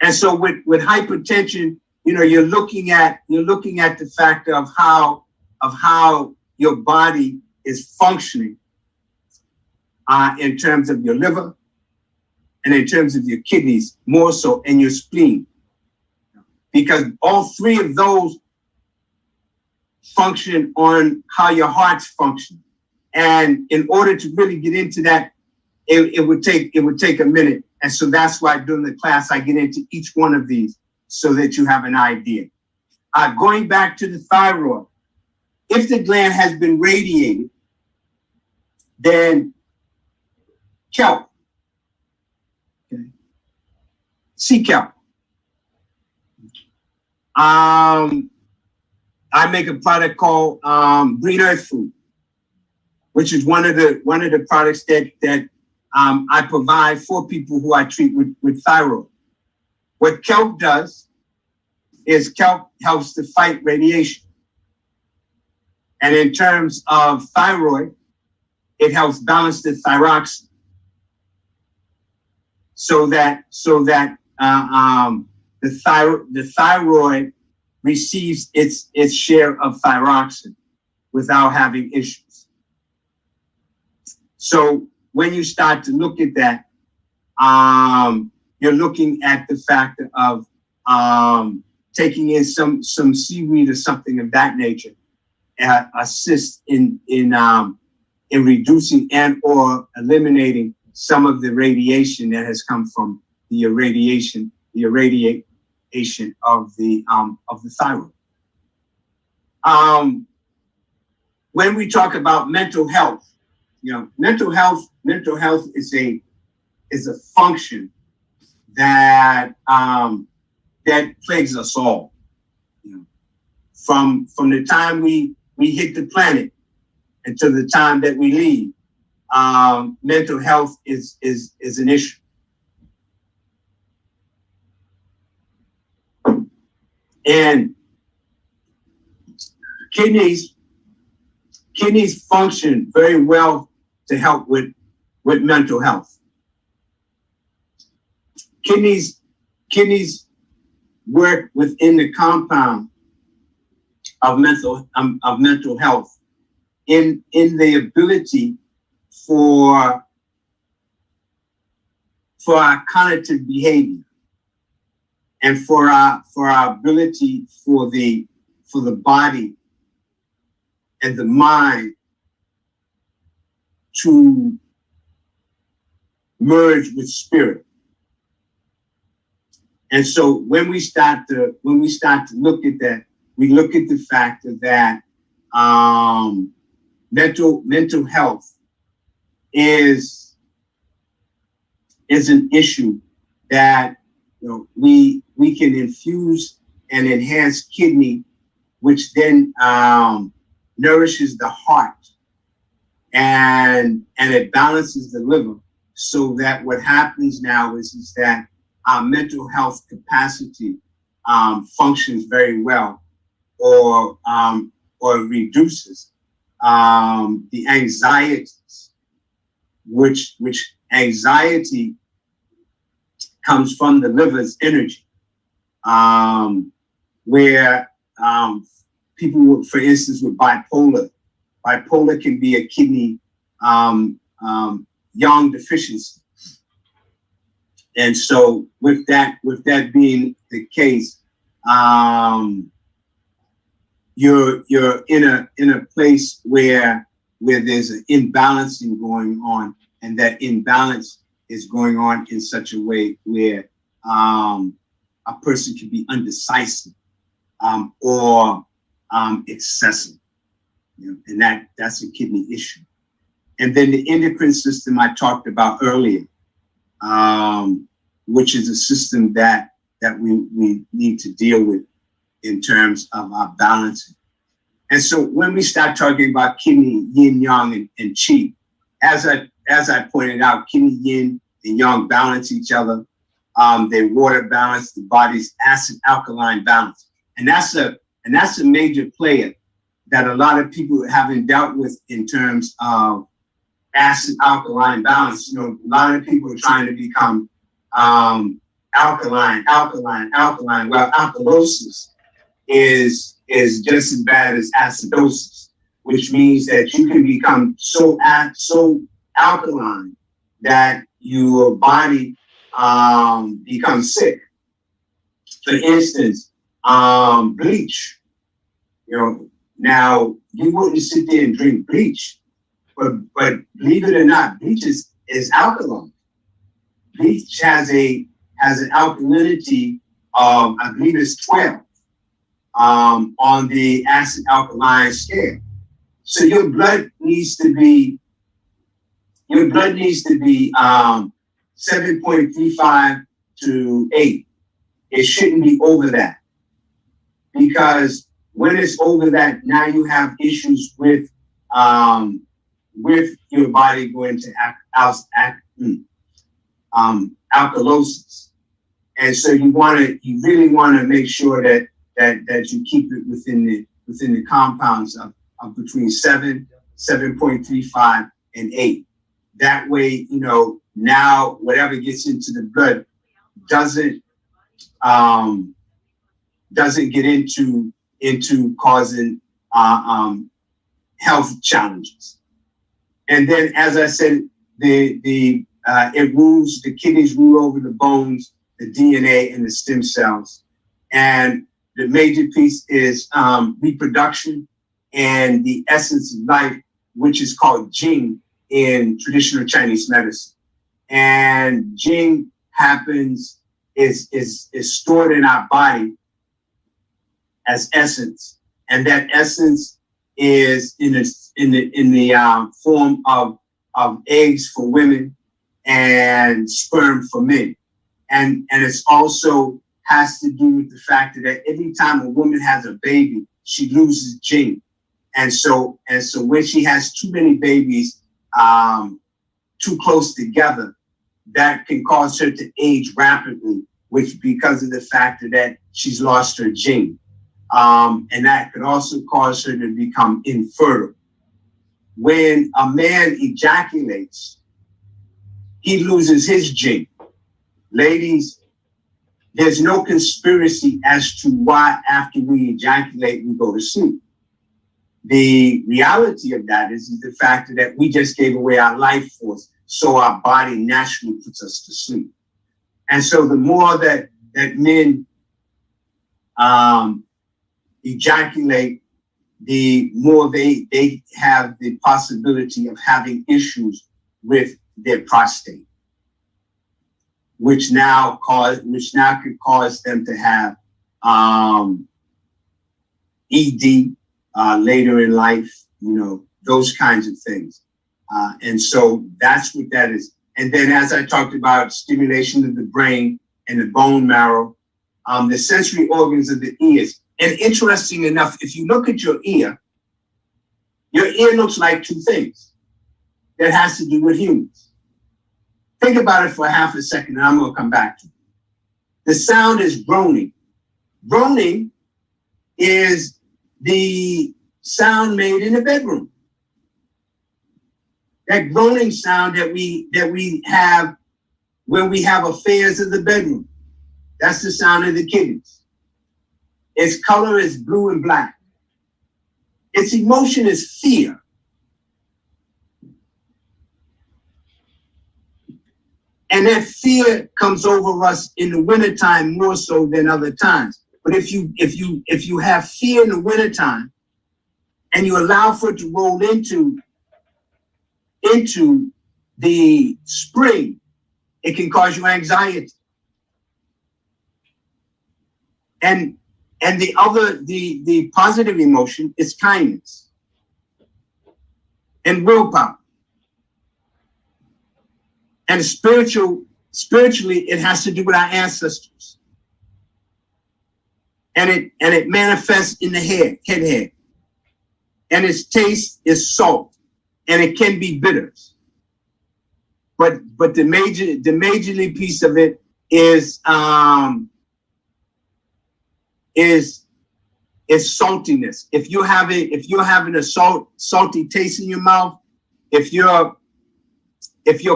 And so with hypertension, you're looking at the fact of how your body is functioning in terms of your liver, and in terms of your kidneys, more so, and your spleen. Because all three of those function on how your hearts function. And in order to really get into that, it would take a minute. And so that's why during the class, I get into each one of these so that you have an idea. Going back to the thyroid, if the gland has been radiated, then kelp, okay. Sea kelp. I make a product called Green Earth Food, which is one of the products that I provide for people who I treat with thyroid. What kelp does is kelp helps to fight radiation. And in terms of thyroid, it helps balance the thyroxine so that the thyroid receives its share of thyroxine without having issues. So when you start to look at that, you're looking at the factor of taking in some seaweed or something of that nature, assist in reducing and or eliminating some of the radiation that has come from the irradiation of the thyroid. When we talk about mental health, mental health is a function that plagues us all. From the time we hit the planet until the time that we leave, mental health is an issue. And kidneys function very well to help with mental health. Kidneys work within the compound of mental health in the ability for our cognitive behavior and for our ability for the body and the mind to merge with spirit. And so when we start to look at that, we look at the fact that mental health is an issue that we can infuse and enhance kidney, which then nourishes the heart and it balances the liver, so that what happens now is that our mental health capacity functions very well, or reduces the anxieties, which anxiety comes from the liver's energy, where people, for instance, with bipolar can be a kidney yang deficiency. And so with that being the case, you're in a place where there's an imbalancing going on, and that imbalance is going on in such a way where a person can be undecisive or excessive, and that's a kidney issue. And then the endocrine system I talked about earlier, which is a system that we need to deal with in terms of our balancing. And so when we start talking about kidney yin, yang, and qi, as I pointed out, kidney yin and yang balance each other. They water balance the body's acid alkaline balance, and that's a major player that a lot of people haven't dealt with in terms of acid alkaline balance. A lot of people are trying to become alkaline. Well, alkalosis is just as bad as acidosis, which means that you can become so alkaline that your body become sick. For instance, bleach. Now you wouldn't sit there and drink bleach, but believe it or not, bleach is alkaline. Bleach has an alkalinity of, I believe it's 12 on the acid alkaline scale. So your blood needs to be 7.35 to 8. It shouldn't be over that, because when it's over that, now you have issues with your body going to alkalosis. And so you really want to make sure that you keep it within the compounds of between 7.35 and 8. That way, now whatever gets into the blood doesn't get into causing health challenges. And then, as I said, it rules, the kidneys rule over the bones, the DNA, and the stem cells. And the major piece is reproduction and the essence of life, which is called Jing in traditional Chinese medicine. And Jing is stored in our body as essence, and that essence is in the form of eggs for women and sperm for men, and it's also has to do with the fact that every time a woman has a baby, she loses Jing, and so when she has too many babies too close together, that can cause her to age rapidly, which because of the fact that she's lost her Jing. And that could also cause her to become infertile. When a man ejaculates, he loses his Jing. Ladies, there's no conspiracy as to why after we ejaculate, we go to sleep. The reality of that is the fact that we just gave away our life force, so our body naturally puts us to sleep. And so the more that men ejaculate, the more they have the possibility of having issues with their prostate, which now could cause them to have ED later in life, those kinds of things. And so that's what that is. And then, as I talked about, stimulation of the brain and the bone marrow, the sensory organs of the ears. And interesting enough, if you look at your ear looks like two things that has to do with humans. Think about it for half a second, and I'm going to come back to it. The sound is groaning. Groaning is the sound made in the bedroom. That groaning sound that we have when we have affairs in the bedroom. That's the sound of the kidneys. Its color is blue and black. Its emotion is fear. And that fear comes over us in the wintertime more so than other times. But if you have fear in the wintertime and you allow for it to roll into the spring, it can cause you anxiety. And the positive emotion is kindness and willpower. And spiritually, it has to do with our ancestors. And it manifests in the head. And its taste is salt, and it can be bitters. But the majorly piece of it is saltiness. If you're having a salty taste in your mouth, if you're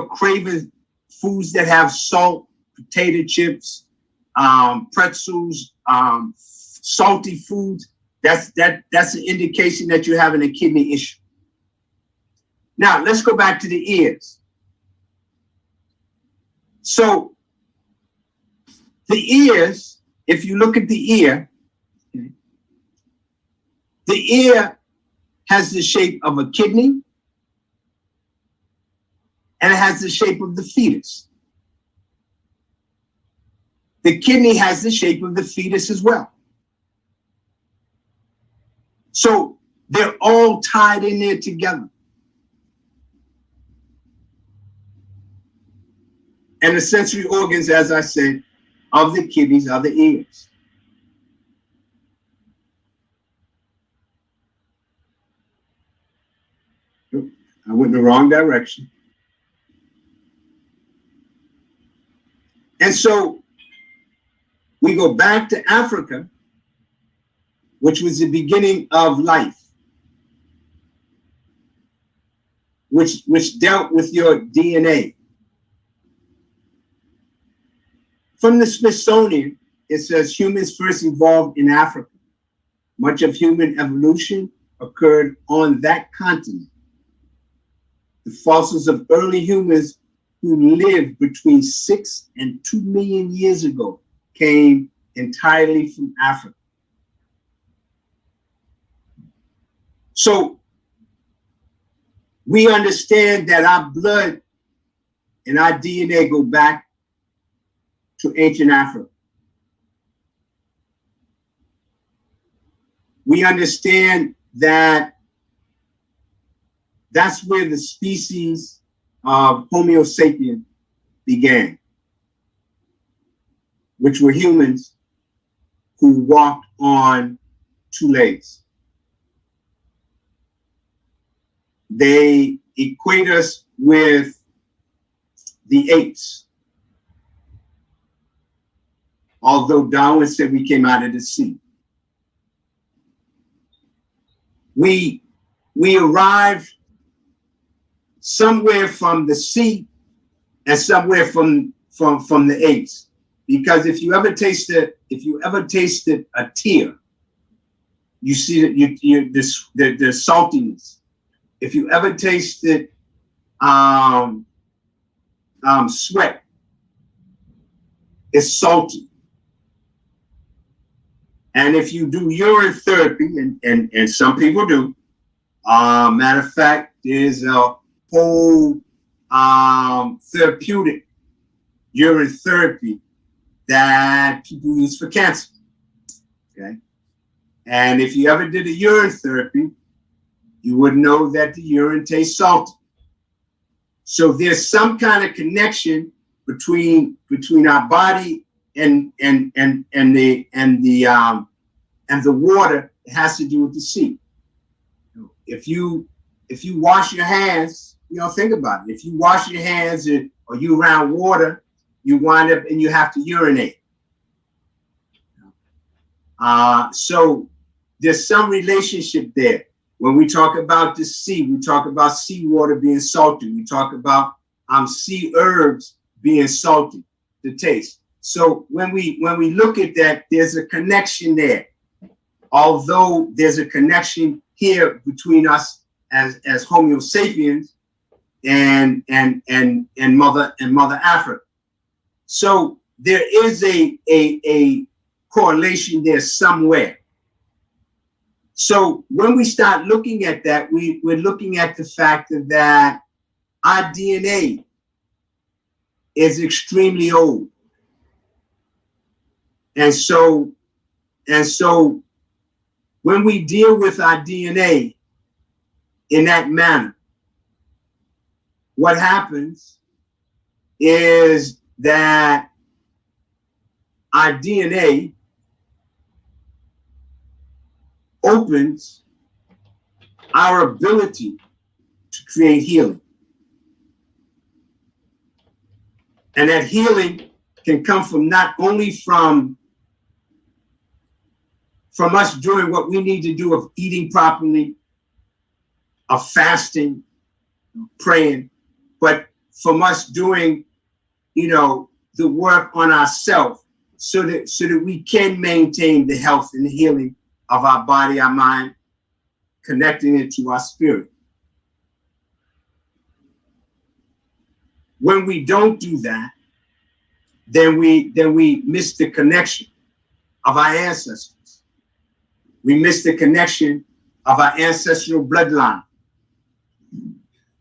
craving foods that have salt, potato chips, pretzels, salty foods, that's an indication that you're having a kidney issue. Now let's go back to the ears. So The ears, if you look at the ear, the ear has the shape of a kidney and it has the shape of the fetus. The kidney has the shape of the fetus as well. So they're all tied in there together. And the sensory organs, as I said, of the kidneys are the ears. I went in the wrong direction. And so we go back to Africa, which was the beginning of life, which dealt with your DNA. From the Smithsonian, it says humans first evolved in Africa. Much of human evolution occurred on that continent. The fossils of early humans who lived between 6 and 2 million years ago came entirely from Africa. So we understand that our blood and our DNA go back to ancient Africa. We understand that that's where the species of Homo sapien began, which were humans who walked on 2 legs. They equate us with the apes, although Darwin said we came out of the sea. We arrived somewhere from the sea and somewhere from the apes, because if you ever tasted a tear, you see that the saltiness. If you ever tasted sweat, it's salty. And if you do urine therapy, and some people do, matter of fact, there's a whole therapeutic urine therapy that people use for cancer. Okay. And if you ever did a urine therapy, you would know that the urine tastes salty. So there's some kind of connection between our body and the water. It has to do with the sea. If you wash your hands, think about it. If you wash your hands or you around water, you wind up and you have to urinate. So there's some relationship there. When we talk about the sea, we talk about seawater being salty. We talk about sea herbs being salty to taste. So when we look at that, there's a connection there. Although there's a connection here between us as Homo sapiens and Mother Africa. So there is a correlation there somewhere. So when we start looking at that, we're looking at the fact that our DNA is extremely old. And so when we deal with our DNA in that manner, what happens is that our DNA opens our ability to create healing. And that healing can come from not only from us doing what we need to do of eating properly, of fasting, praying, but from us doing, the work on ourselves so that we can maintain the health and the healing of our body, our mind, connecting it to our spirit. When we don't do that, then we miss the connection of our ancestors. We miss the connection of our ancestral bloodline.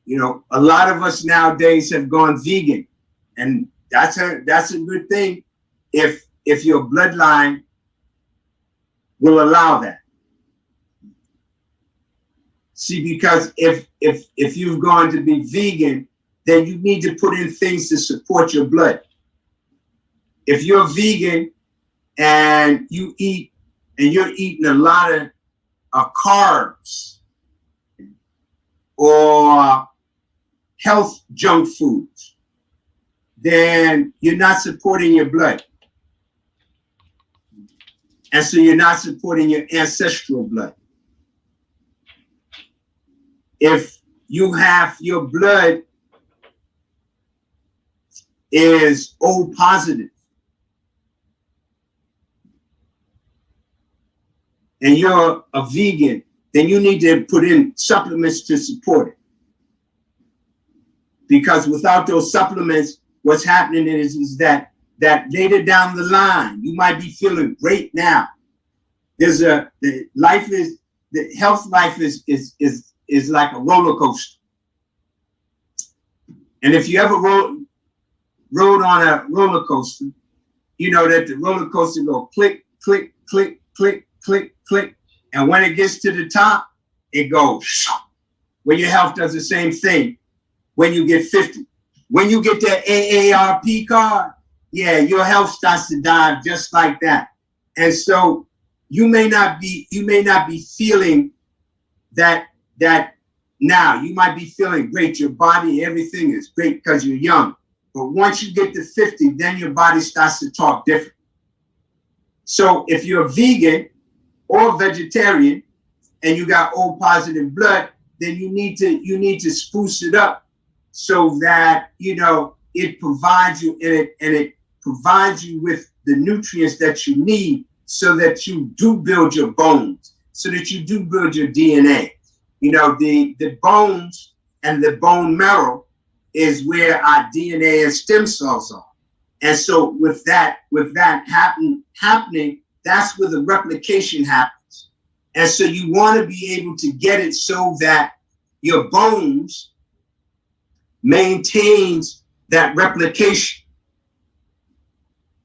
You know, a lot of us nowadays have gone vegan, and that's a good thing if your bloodline will allow that. See, because if you've gone to be vegan, then you need to put in things to support your blood. If you're vegan and you're eating a lot of carbs or health junk foods, then you're not supporting your blood. And so you're not supporting your ancestral blood. If you have your blood is O positive and you're a vegan, then you need to put in supplements to support it. Because without those supplements, what's happening is that later down the line, you might be feeling great now. There's the health life is like a roller coaster. And if you ever rode on a roller coaster, you know that the roller coaster go click, click, click, click, click, click. And when it gets to the top, it goes. Well, your health does the same thing when you get 50. When you get that AARP card, yeah, your health starts to dive just like that. And so you may not be feeling that now. You might be feeling great. Your body, everything is great because you're young. But once you get to 50, then your body starts to talk different. So if you're vegan or vegetarian and you got O positive blood, then you need to spruce it up so that, you know, it provides you and it provides you with the nutrients that you need so that you do build your bones, so that you do build your DNA. You know, the bones and the bone marrow is where our DNA and stem cells are. And so with that happening, that's where the replication happens. And so you want to be able to get it so that your bones maintains that replication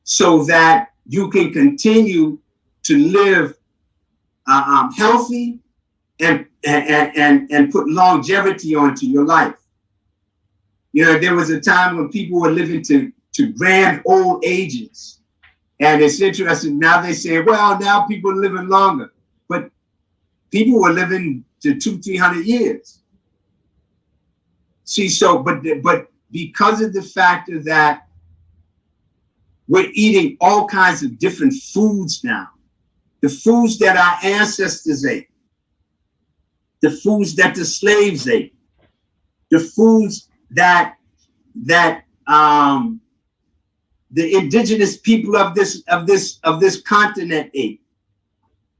so that you can continue to live healthy and put longevity onto your life. You know, there was a time when people were living to grand old ages. And it's interesting, now they say, well, now people are living longer. But people were living to 200-300 years. See, so, but because of the factor that we're eating all kinds of different foods now, the foods that our ancestors ate, the foods that the slaves ate, the foods that the indigenous people of this continent ate,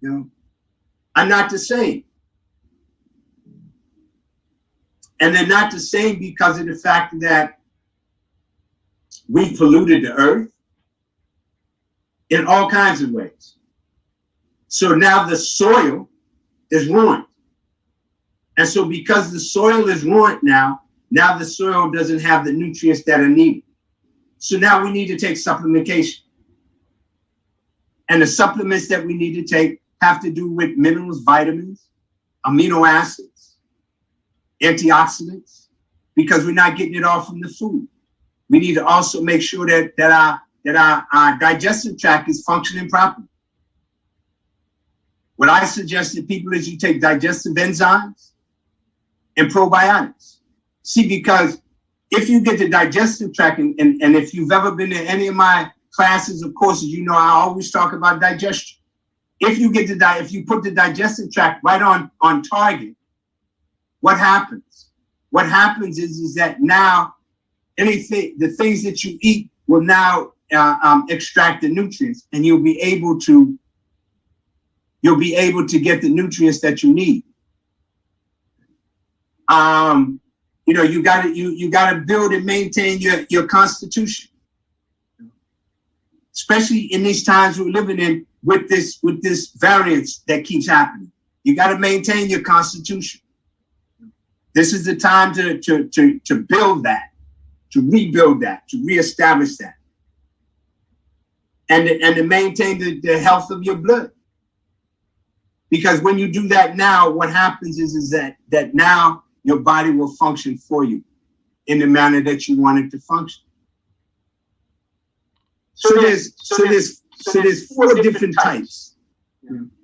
you know, are not the same. And they're not the same because of the fact that we polluted the earth in all kinds of ways. So now the soil is ruined. And so because the soil is ruined now the soil doesn't have the nutrients that are needed. So now we need to take supplementation. And the supplements that we need to take have to do with minerals, vitamins, amino acids, antioxidants, because we're not getting it all from the food. We need to also make sure that our digestive tract is functioning properly. What I suggest to people is you take digestive enzymes and probiotics. See, because if you get the digestive tract, and if you've ever been to any of my classes or courses, you know I always talk about digestion. If you put the digestive tract right on target, what happens? What happens is that now the things that you eat will now extract the nutrients, and you'll be able to get the nutrients that you need. You know, you gotta build and maintain your constitution. especially in these times we're living in with this variance that keeps happening. You got to maintain your constitution. This is the time to build that, to rebuild that, to reestablish that, and to maintain the health of your blood. Because when you do that now, what happens is that now your body will function for you in the manner that you want it to function. So there's 4 different types.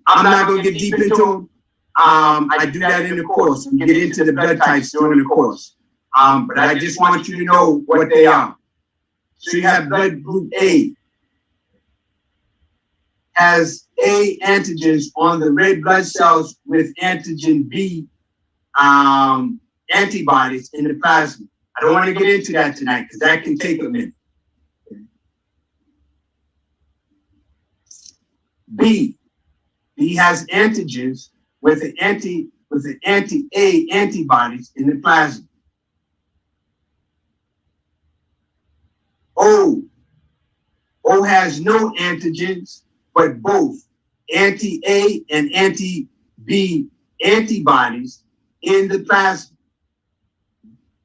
I'm not going to get deep into them. I do that in the course. We get into the blood types during the course. But I just want you to know what they are. So you have blood group A. Has A antigens on the red blood cells with antigen B antibodies in the plasma. I don't want to get into that tonight because that can take a minute. B has antigens with the anti-A antibodies in the plasma. O has no antigens, but both anti-A and anti-B antibodies in the plasma.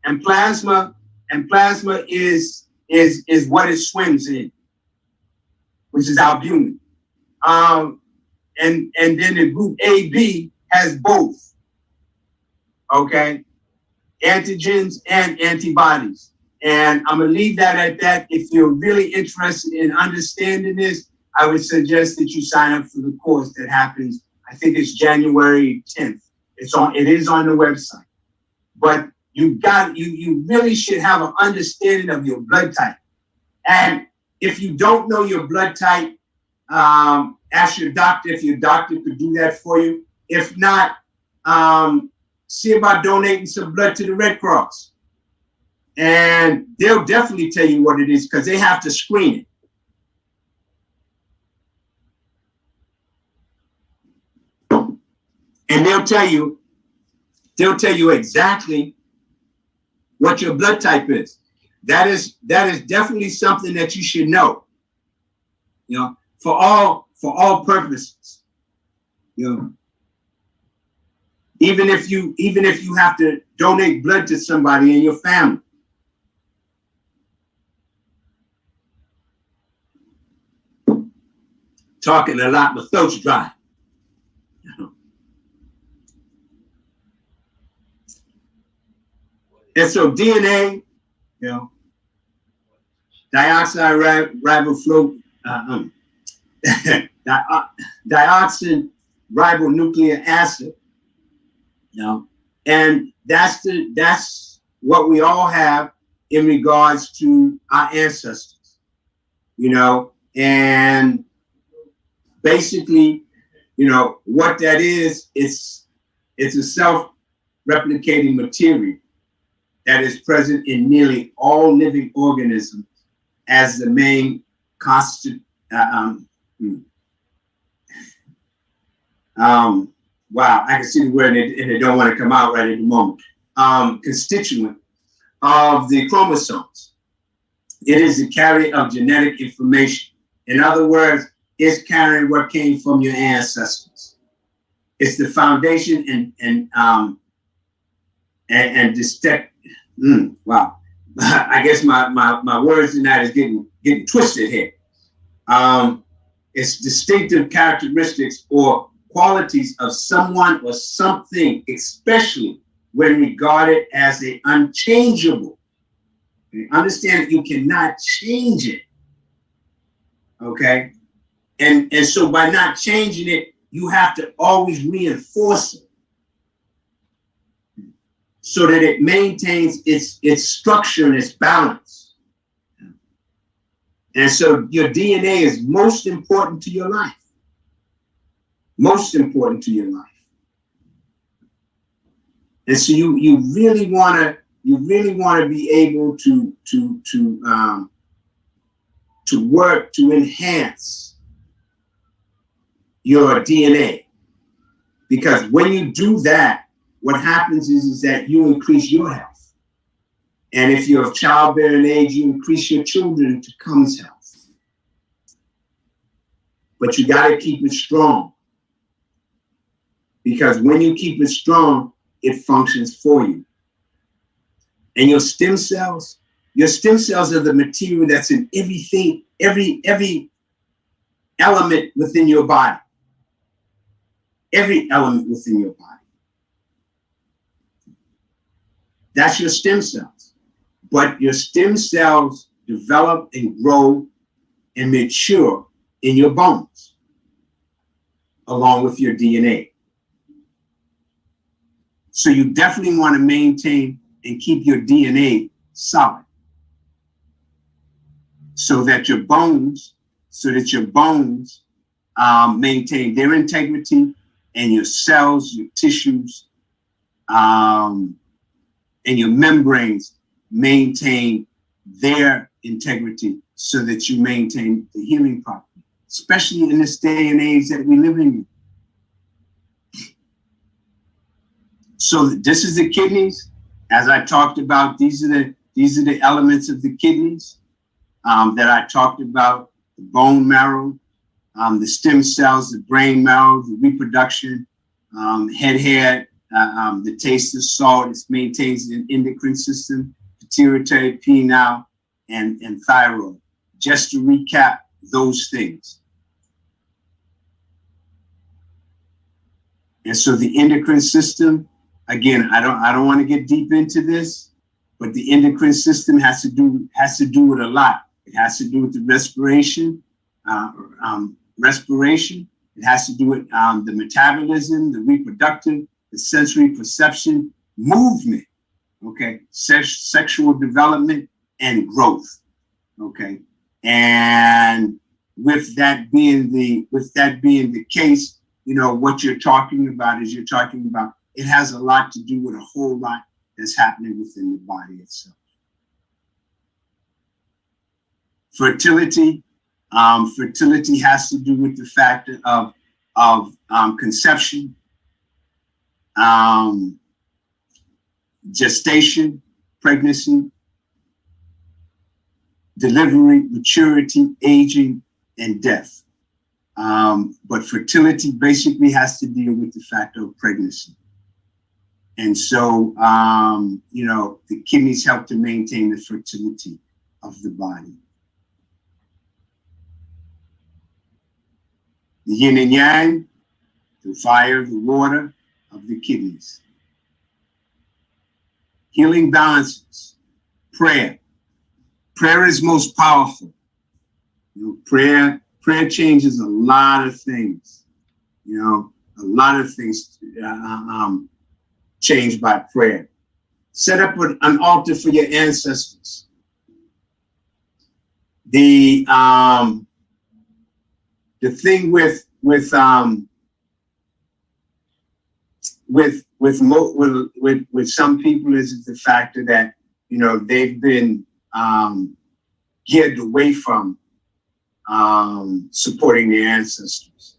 And plasma is what it swims in, which is albumin. And then the group AB has both, okay? Antigens and antibodies. And I'm gonna leave that at that. If you're really interested in understanding this, I would suggest that you sign up for the course that happens, I think it's January 10th. It is on the website. But you really should have an understanding of your blood type. And if you don't know your blood type, ask your doctor if your doctor could do that for you. If not, see about donating some blood to the Red Cross. And they'll definitely tell you what it is because they have to screen it. And they'll tell you exactly what your blood type is. That is definitely something that you should know. You know, for all purposes. You know, even if you have to donate blood to somebody in your family. Talking a lot, my throat's dry. You know. And so DNA, you know, dioxyribonucleic acid, you know, and that's what we all have in regards to our ancestors, you know, and basically, you know, what that is, it's a self-replicating material that is present in nearly all living organisms as the main wow, I can see the word and it don't want to come out right at the moment. Constituent of the chromosomes. It is the carrier of genetic information. In other words, it's carrying what came from your ancestors. It's the foundation and wow. I guess my words in that is getting twisted here. It's distinctive characteristics or qualities of someone or something, especially when regarded as an unchangeable. You understand that you cannot change it. Okay? And so by not changing it, you have to always reinforce it so that it maintains its structure and its balance. And so your DNA is most important to your life. Most important to your life. And so you really want to be able to work to enhance your DNA, because when you do that, what happens is that you increase your health. And if you're of childbearing age, you increase your children to come's health. but you got to keep it strong. Because when you keep it strong, it functions for you. And your stem cells are the material that's in everything, every element within your body. Every element within your body. That's your stem cells. But your stem cells develop and grow and mature in your bones, along with your DNA. So you definitely want to maintain and keep your DNA solid, so that your bones maintain their integrity, and your cells, your tissues, and your membranes maintain their integrity, so that you maintain the healing property, especially in this day and age that we live in. So this is the kidneys. As I talked about, these are the elements of the kidneys that I talked about: the bone marrow, the stem cells, the brain marrow, the reproduction, head hair, the taste of salt. It maintains the endocrine system, pituitary, pineal, and thyroid. Just to recap those things. And so the endocrine system, again, I don't want to get deep into this, but the endocrine system has to do with a lot. It has to do with the respiration. It has to do with the metabolism, the reproductive, the sensory perception, movement, okay, sexual development, and growth, okay. And with that being the case, you know, what you're talking about it has a lot to do with a whole lot that's happening within the body itself. Fertility has to do with the factor of conception, gestation, pregnancy, delivery, maturity, aging, and death. But fertility basically has to deal with the factor of pregnancy. And so, you know, the kidneys help to maintain the fertility of the body. The yin and yang, the fire, the water of the kidneys. Healing balances, prayer. Prayer is most powerful. You know, prayer changes a lot of things. You know, a lot of things changed by prayer. Set up an altar for your ancestors. The thing with some people is the factor that, you know, they've been geared away from supporting their ancestors.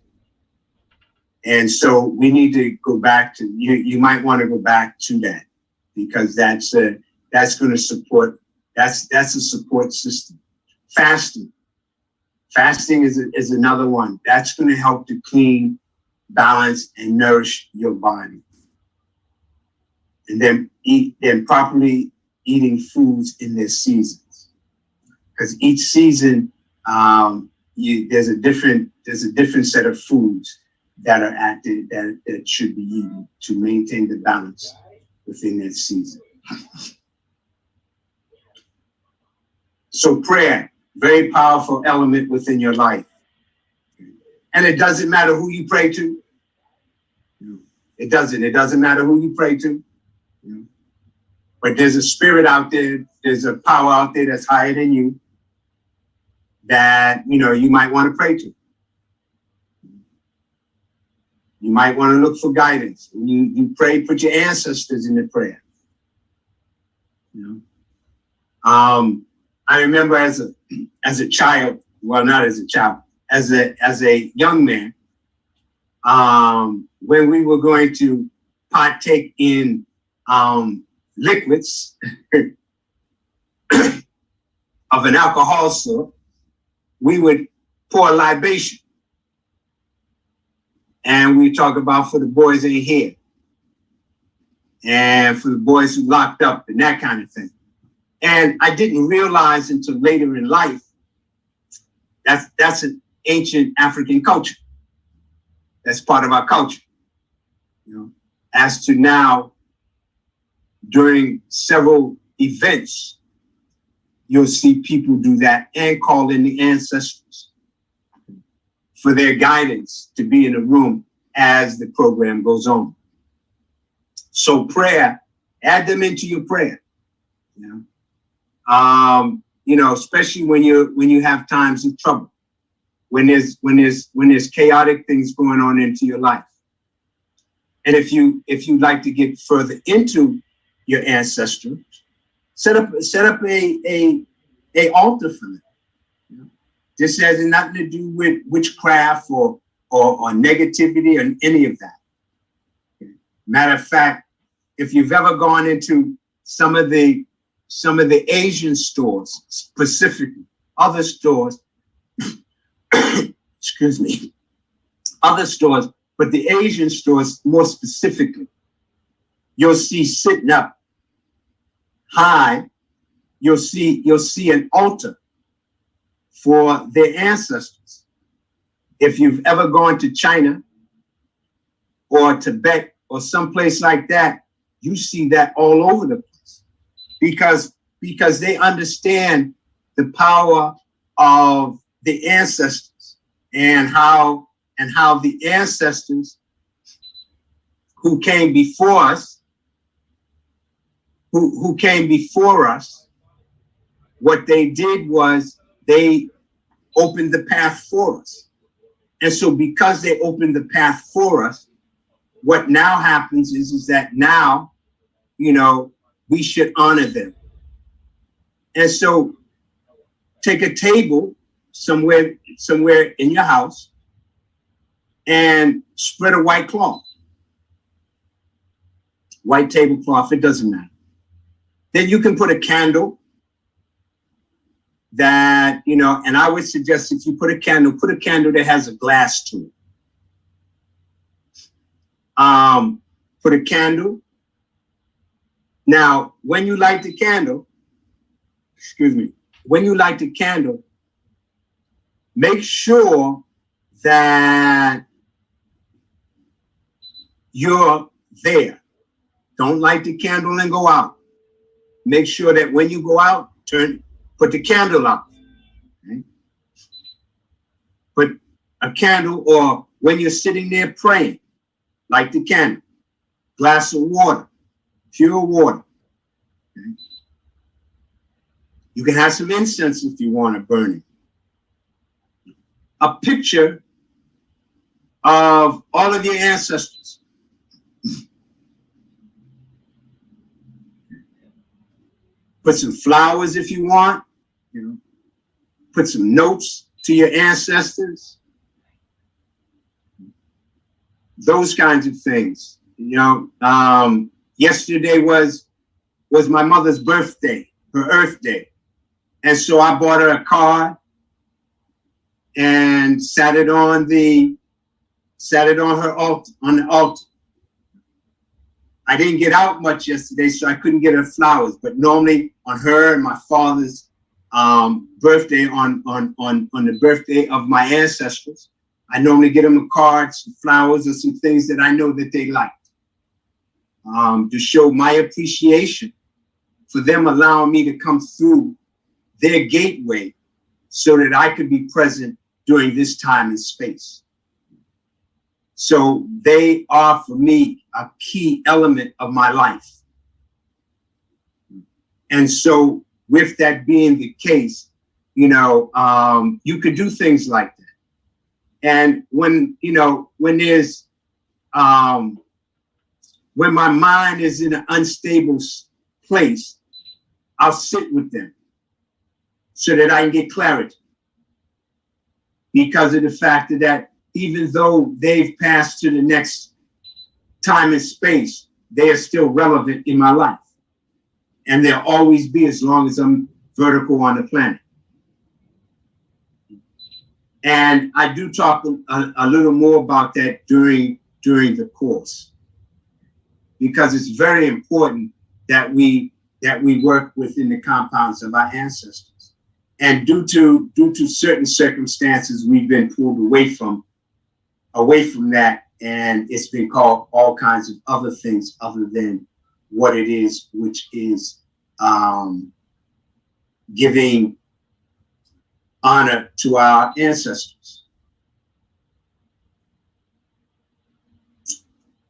And so we need to go back to, you might want to go back to that, because that's going to support, that's a support system. Fasting is another one. That's going to help to clean, balance, and nourish your body. And then properly eating foods in their seasons, because each season there's a different set of foods that are active that should be eaten to maintain the balance within that season. So prayer, very powerful element within your life. And it doesn't matter who you pray to. It doesn't matter who you pray to. But there's a spirit out there, there's a power out there that's higher than you that, you know, you might want to pray to. You might want to look for guidance. When you pray, put your ancestors in the prayer. You know? I remember as a child, well, not as a child, as a young man, when we were going to partake in liquids of an alcohol sort, we would pour a libation. And we talk about for the boys in here, and for the boys who locked up and that kind of thing. And I didn't realize until later in life that's an ancient African culture. That's part of our culture. You know, as to now, during several events, you'll see people do that and call in the ancestors for their guidance to be in the room as the program goes on. So prayer, add them into your prayer. You know, especially when you have times of trouble, when there's chaotic things going on into your life. And if you'd like to get further into your ancestors, set up a altar for them. You know? This has nothing to do with witchcraft or negativity or any of that. Matter of fact, if you've ever gone into some of the Asian stores, specifically, other stores, excuse me, other stores, but the Asian stores more specifically, you'll see sitting up high, you'll see an altar for their ancestors. If you've ever gone to China or Tibet or someplace like that, you see that all over the place because they understand the power of the ancestors and how the ancestors who came before us, who came before us, what they did was they opened the path for us. And so because they opened the path for us, what now happens is that now, you know, we should honor them. And so take a table somewhere in your house and spread a white cloth. White tablecloth, it doesn't matter. Then you can put a candle that, you know, and I would suggest if you put a candle that has a glass to it. Put a candle. Now, when you light the candle, make sure that you're there. Don't light the candle and go out. Make sure that when you go out, put the candle out. Okay? Put a candle, or when you're sitting there praying, light the candle. Glass of water, pure water. Okay? You can have some incense if you want to burn it. A picture of all of your ancestors. Put some flowers if you want, you know. Put some notes to your ancestors. Those kinds of things, you know. Yesterday was my mother's birthday, her Earth Day. And so I bought her a card and sat it on her altar, on the altar. I didn't get out much yesterday, so I couldn't get her flowers. But normally on her and my father's birthday, on the birthday of my ancestors, I normally get them a card, some flowers, or some things that I know that they liked, to show my appreciation for them allowing me to come through their gateway so that I could be present during this time and space. So they are, for me, a key element of my life. And so with that being the case, you know, you could do things like that. And when, you know, when there's, when my mind is in an unstable place, I'll sit with them so that I can get clarity. Because of the fact that even though they've passed to the next time and space, they are still relevant in my life. And they'll always be as long as I'm vertical on the planet. And I do talk a little more about that during the course, because it's very important that we work within the compounds of our ancestors. And due to certain circumstances, we've been pulled away from that, and it's been called all kinds of other things other than what it is, which is giving honor to our ancestors.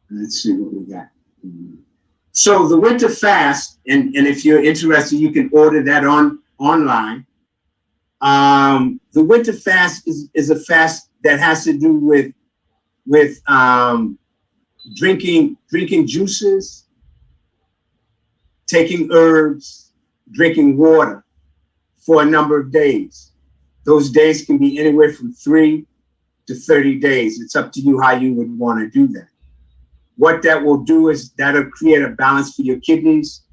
Let's see what we got. So the winter fast, and if you're interested, you can order that online. The winter fast is a fast that has to do with drinking juices, taking herbs, drinking water for a number of days. Those days can be anywhere from 3 to 30 days. It's up to you how you would want to do that. What that will do is that'll create a balance for your kidneys.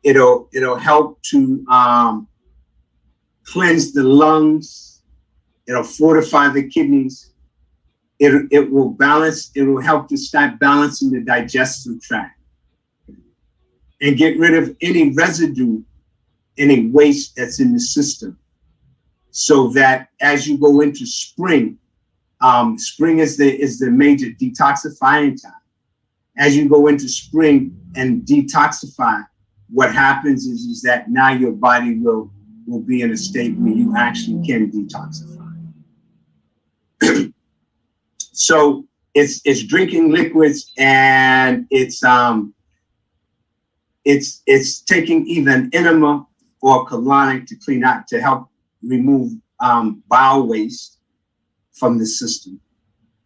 It'll help to cleanse the lungs. It'll fortify the kidneys. It will balance. It will help to start balancing the digestive tract and get rid of any residue, any waste that's in the system, so that as you go into spring, spring is the major detoxifying time. As you go into spring and detoxify, what happens is that now your body will be in a state where you actually can detoxify. So it's drinking liquids, and it's taking either an enema or colonic to clean out, to help remove bowel waste from the system,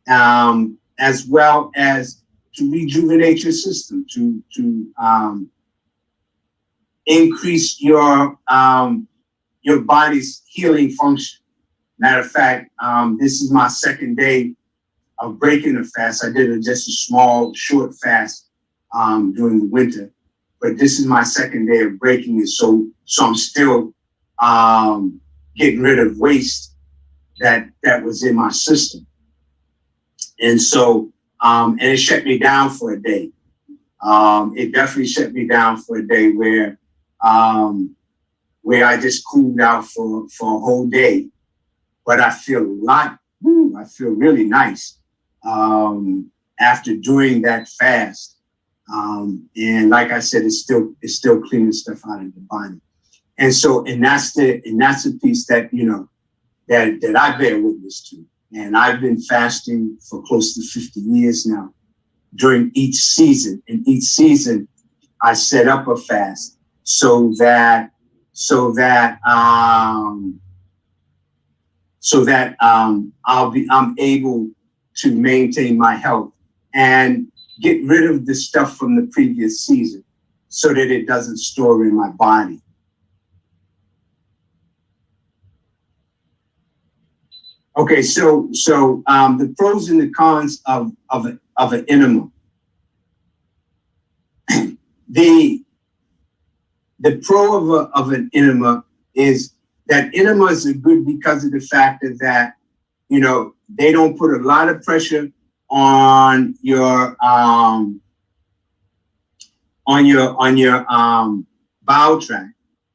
as well as to rejuvenate your system, to increase your body's healing function. Matter of fact, this is my second day of breaking a fast. I did just a small, short fast during the winter, but this is my second day of breaking it. So I'm still getting rid of waste that was in my system. And so, and it shut me down for a day. It definitely shut me down for a day where I just cooled out for a whole day. But I feel I feel really nice after doing that fast. And like I said, it's still cleaning stuff out of the body. And so, and that's the piece that, that I bear witness to. And I've been fasting for close to 50 years now during each season. And each season I set up a fast so that I'm able to maintain my health and get rid of the stuff from the previous season so that it doesn't store in my body. Okay, so the pros and the cons of an enema. The pro of an enema is that enemas are good because of the fact that they don't put a lot of pressure on your bowel tract,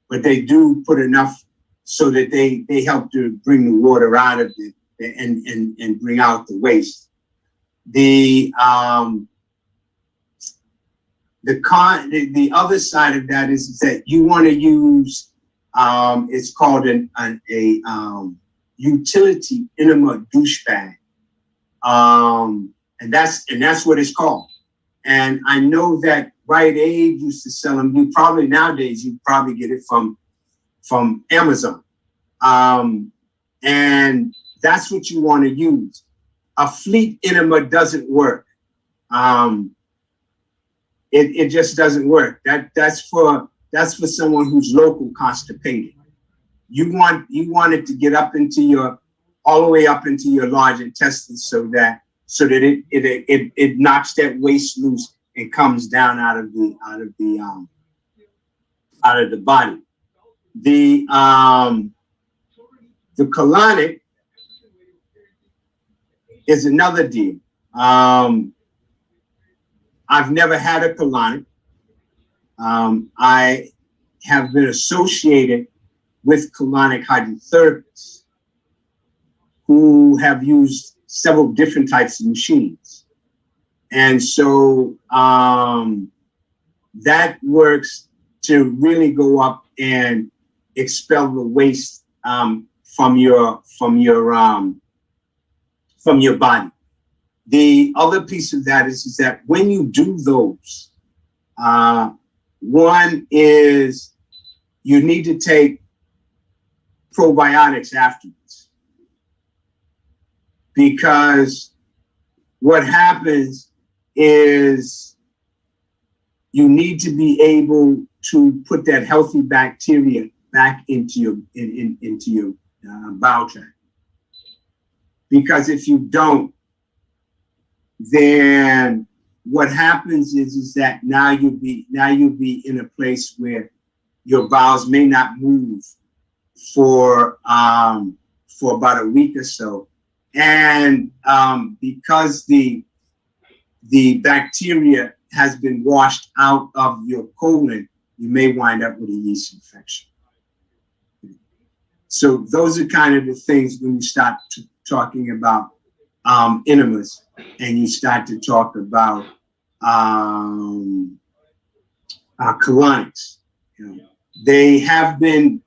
but they do put enough so that they help to bring the water out of it and bring out the waste. The other side of that is that you want to use it's called a utility enema douche bag, and that's what it's called. And I know that Rite Aid used to sell them. Nowadays you probably get it from Amazon, and that's what you want to use. A fleet enema doesn't work. It just doesn't work. That's for someone who's local constipated. You want it to get all the way up into your large intestines so that it knocks that waste loose and comes down out of the body. The colonic is another deal. I've never had a colonic. I have been associated with colonic hydrotherapists who have used several different types of machines. And so that works to really go up and expel the waste from your body. The other piece of that is that when you do those, one is you need to take probiotics afterwards, because what happens is you need to be able to put that healthy bacteria back into your bowel tract. Because if you don't, then what happens is that now you'll be in a place where your bowels may not move for about a week or so, and because the bacteria has been washed out of your colon, you may wind up with a yeast infection. So those are kind of the things when you start talking about enemas, and you start to talk about colonics. They have been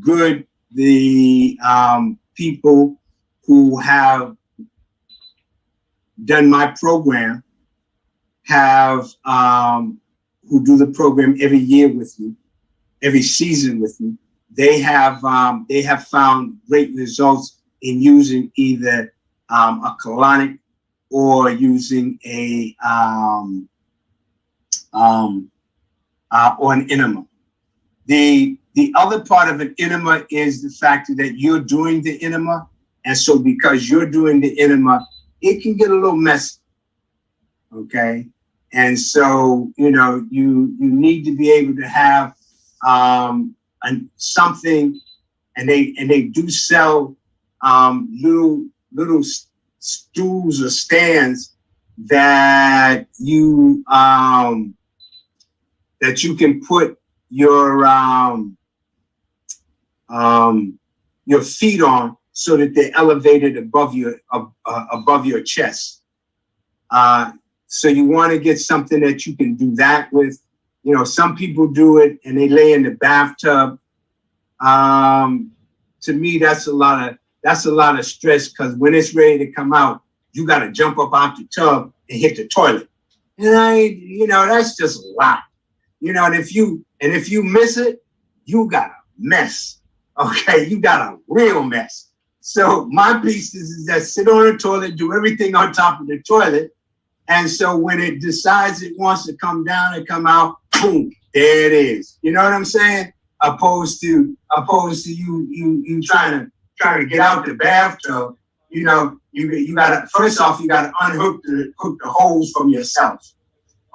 good. The people who have done my program have who do the program every year with me, every season with me. They have found great results in using either a colonic or using or an enema. The other part of an enema is the fact that you're doing the enema, and so because you're doing the enema, it can get a little messy. Okay, and so you need to be able to have something, and they do sell little stools or stands that you can put your feet on, so that they're elevated above your chest. So you want to get something that you can do that with. Some people do it and they lay in the bathtub. To me, that's a lot of stress, because when it's ready to come out, you got to jump up out the tub and hit the toilet. And that's just a lot. And if you miss it, you got a mess. Okay, you got a real mess. So my piece is that sit on the toilet, do everything on top of the toilet. And so when it decides it wants to come down and come out, boom, there it is. You know what I'm saying? Opposed to you trying to get out the bathtub. You gotta, first off, you gotta hook the hose from yourself.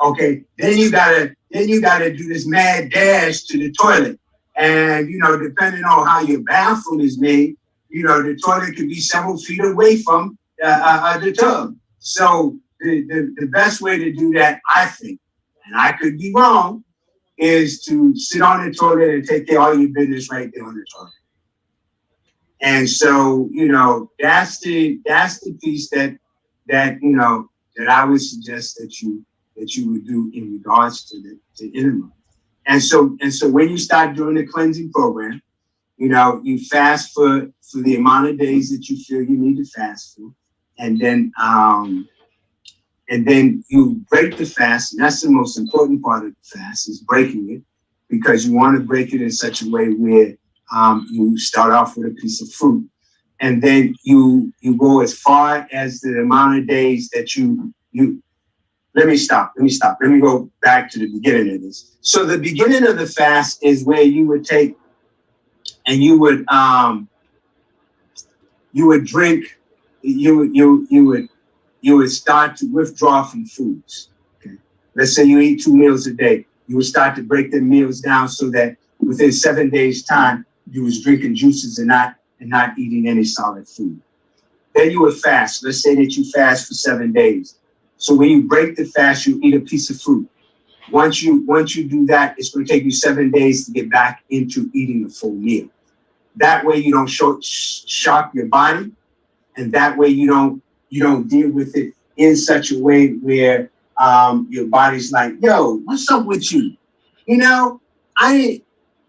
Okay, then you gotta do this mad dash to the toilet. And depending on how your bathroom is made, the toilet could be several feet away from the tub. So the best way to do that, I think, and I could be wrong, is to sit on the toilet and take care of all your business right there on the toilet. And so, that's the piece that I would suggest that you would do in regards to enema. And so when you start doing the cleansing program, you fast for the amount of days that you feel you need to fast for, and then you break the fast. And that's the most important part of the fast, is breaking it, because you want to break it in such a way where you start off with a piece of fruit, and then you go as far as the amount of days that you. Let me stop. Let me go back to the beginning of this. So the beginning of the fast is where you would take and you would drink, you would start to withdraw from foods. Okay. Let's say you eat 2 meals a day. You would start to break the meals down so that within 7 days' time, you was drinking juices and not and not eating any solid food. Then you would fast. Let's say that you fast for 7 days. So when you break the fast, you eat a piece of fruit. Once you do that, it's going to take you 7 days to get back into eating a full meal. That way you don't shock your body, and that way you don't deal with it in such a way where your body's like, yo, what's up with you? You know, I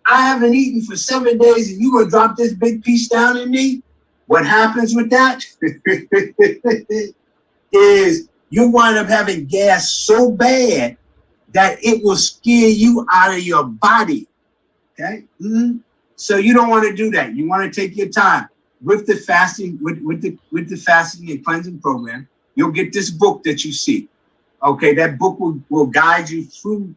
haven't eaten for 7 days and you gonna drop this big piece down in me? What happens with that is you wind up having gas so bad that it will scare you out of your body. Okay? Mm-hmm. So you don't want to do that. You want to take your time with the fasting, with the fasting and cleansing program. You'll get this book that you see. Okay, that book will guide you through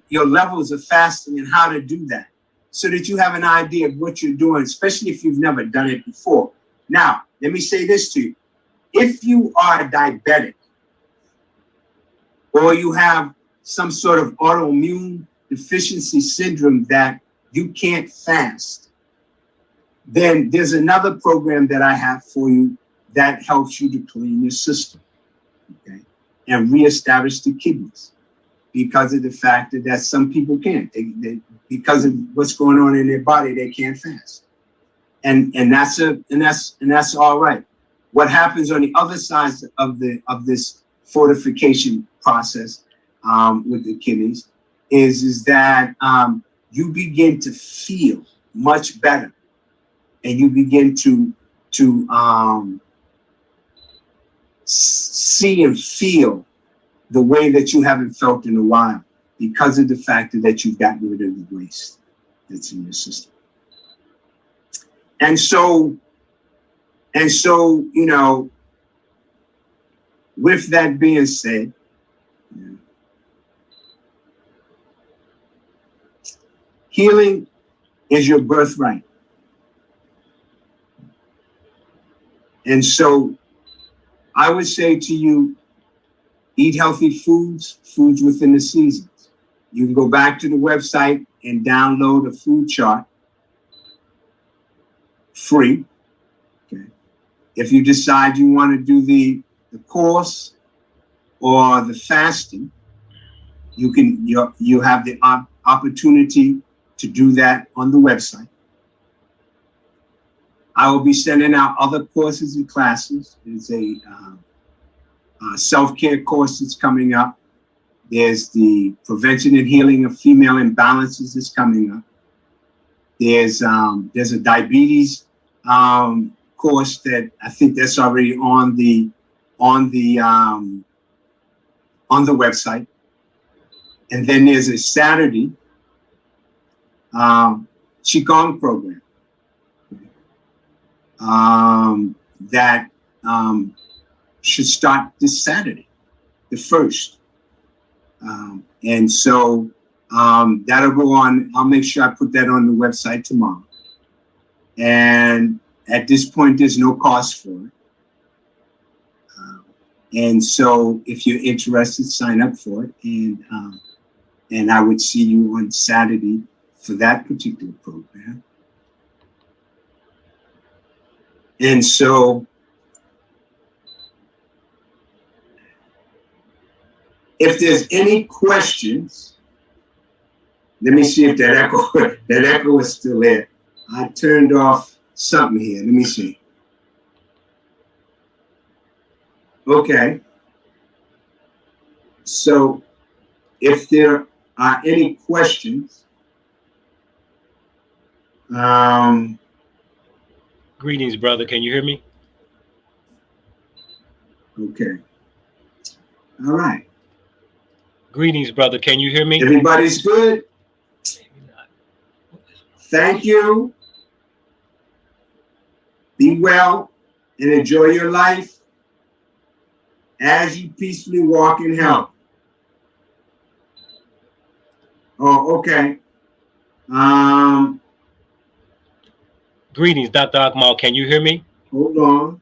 your levels of fasting and how to do that, so that you have an idea of what you're doing, especially if you've never done it before. Now, let me say this to you. If you are diabetic or you have some sort of autoimmune deficiency syndrome that you can't fast, then there's another program that I have for you that helps you to clean your system, okay, and reestablish the kidneys, because of the fact that some people can't. They, because of what's going on in their body, they can't fast, and that's all right. What happens on the other side of this fortification process with the kidneys is that you begin to feel much better, and you begin to see and feel the way that you haven't felt in a while, because of the fact that you've gotten rid of the waste that's in your system. And so, you know, with that being said, healing is your birthright. And so I would say to you, eat healthy foods within the seasons. You can go back to the website and download a food chart free. Okay. If you decide you want to do the course or the fasting, you have the opportunity to do that on the website. I will be sending out other courses and classes. There's a self-care course that's coming up. There's the prevention and healing of female imbalances that's coming up. There's a diabetes course that I think that's already on the website. And then there's a Saturday Qigong program that should start this Saturday, the 1st. And so that'll go on. I'll make sure I put that on the website tomorrow. And at this point, there's no cost for it. And so if you're interested, sign up for it. And I would see you on Saturday for that particular program. And so if there's any questions, let me see if that echo is still there. I turned off something here. Let me see. Okay. So if there are any questions, Greetings, brother. Can you hear me? okay. All right. Greetings, brother. Can you hear me? Everybody's good? Thank you. Be well and enjoy your life as you peacefully walk in health. Oh, okay. Greetings, Dr. Akmal. Can you hear me? Hold on.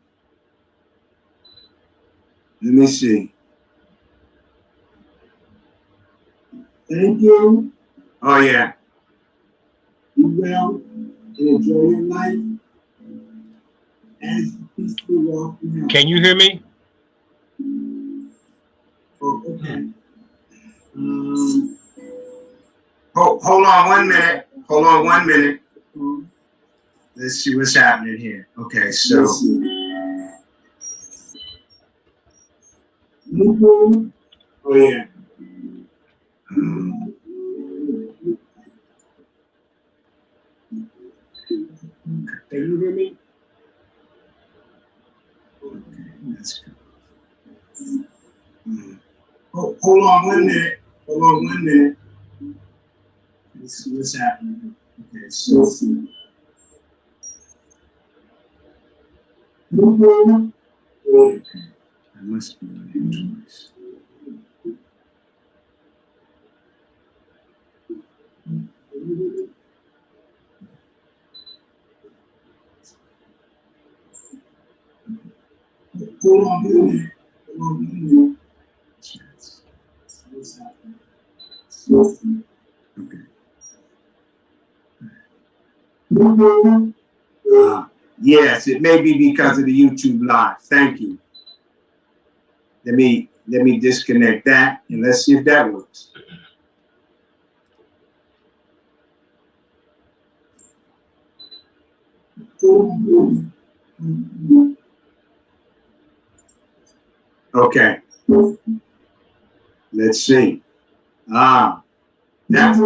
Let me see. Thank you. Oh, yeah. Be well and enjoy your life Can you hear me? Oh, okay. Hold on 1 minute. Hold on 1 minute. Let's see what's happening here. Okay, so. Oh, yeah. Can you hear me? Okay, that's good. Hold on 1 minute. Hold on 1 minute. Let's see what's happening. Okay, so. Okay. I must be on it twice. Hold on 1 minute. Hold on 1 minute. What's happening? Okay. Yes, it may be because of the YouTube live. Thank you. Let me disconnect that and let's see if that works. Okay. Let's see. That's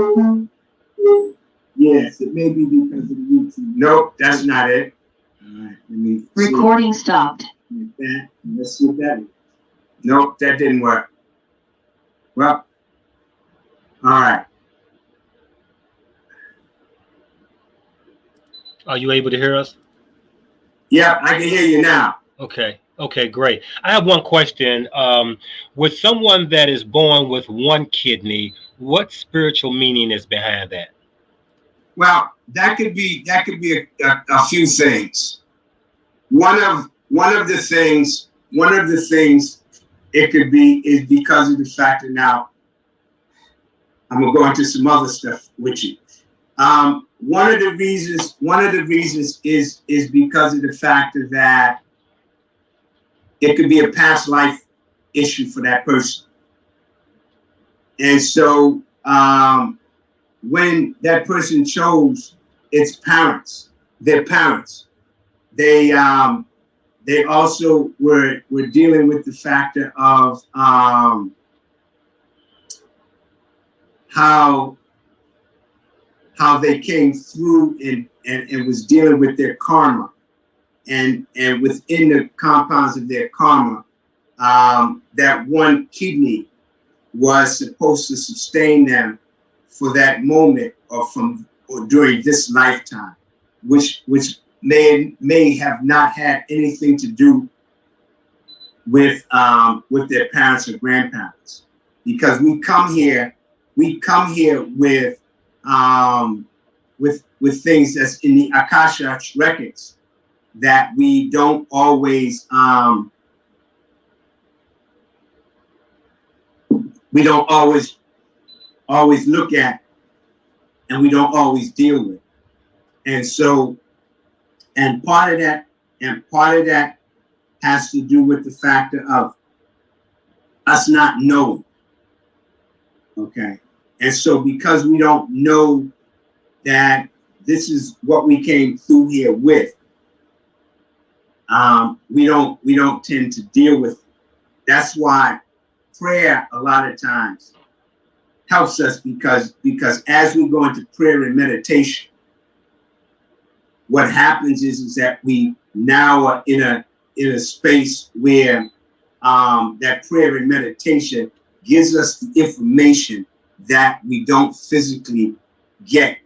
yes, it may be because of the YouTube. Nope, that's not it. All right, let me recording stopped. That. Let's see if that works. Nope, that didn't work. Well, all right. Are you able to hear us? Yep, I can hear you now. Okay. Okay, great. I have one question. With someone that is born with one kidney, what spiritual meaning is behind that? Well, that could be a few things. One of the things it could be is because of the fact that now I'm gonna go into some other stuff with you. One of the reasons is because of the fact that it could be a past life issue for that person. And so when that person chose its parents, their parents, they also were dealing with the factor of how they came through and was dealing with their karma. And within the compounds of their karma, that one kidney was supposed to sustain them for that moment or during this lifetime, which may have not had anything to do with their parents or grandparents, because we come here with things that's in the Akasha records that we don't always look at, and we don't always deal with. And so, and part of that has to do with the factor of us not knowing. Okay. And so because we don't know that this is what we came through here with, we don't tend to deal with it. That's why prayer a lot of times helps us, because as we go into prayer and meditation, what happens is that we now are in a space where that prayer and meditation gives us the information that we don't physically get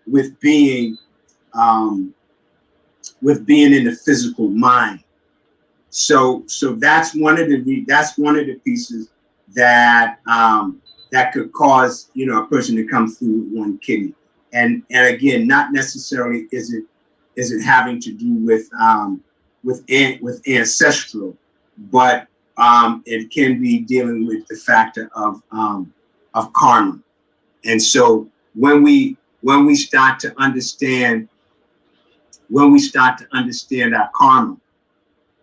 with being in the physical mind. So that's one of the pieces that that could cause a person to come through with one kidney. And again, not necessarily is it having to do with ancestral, but it can be dealing with the factor of karma. And so when we start to understand when we start to understand our karma,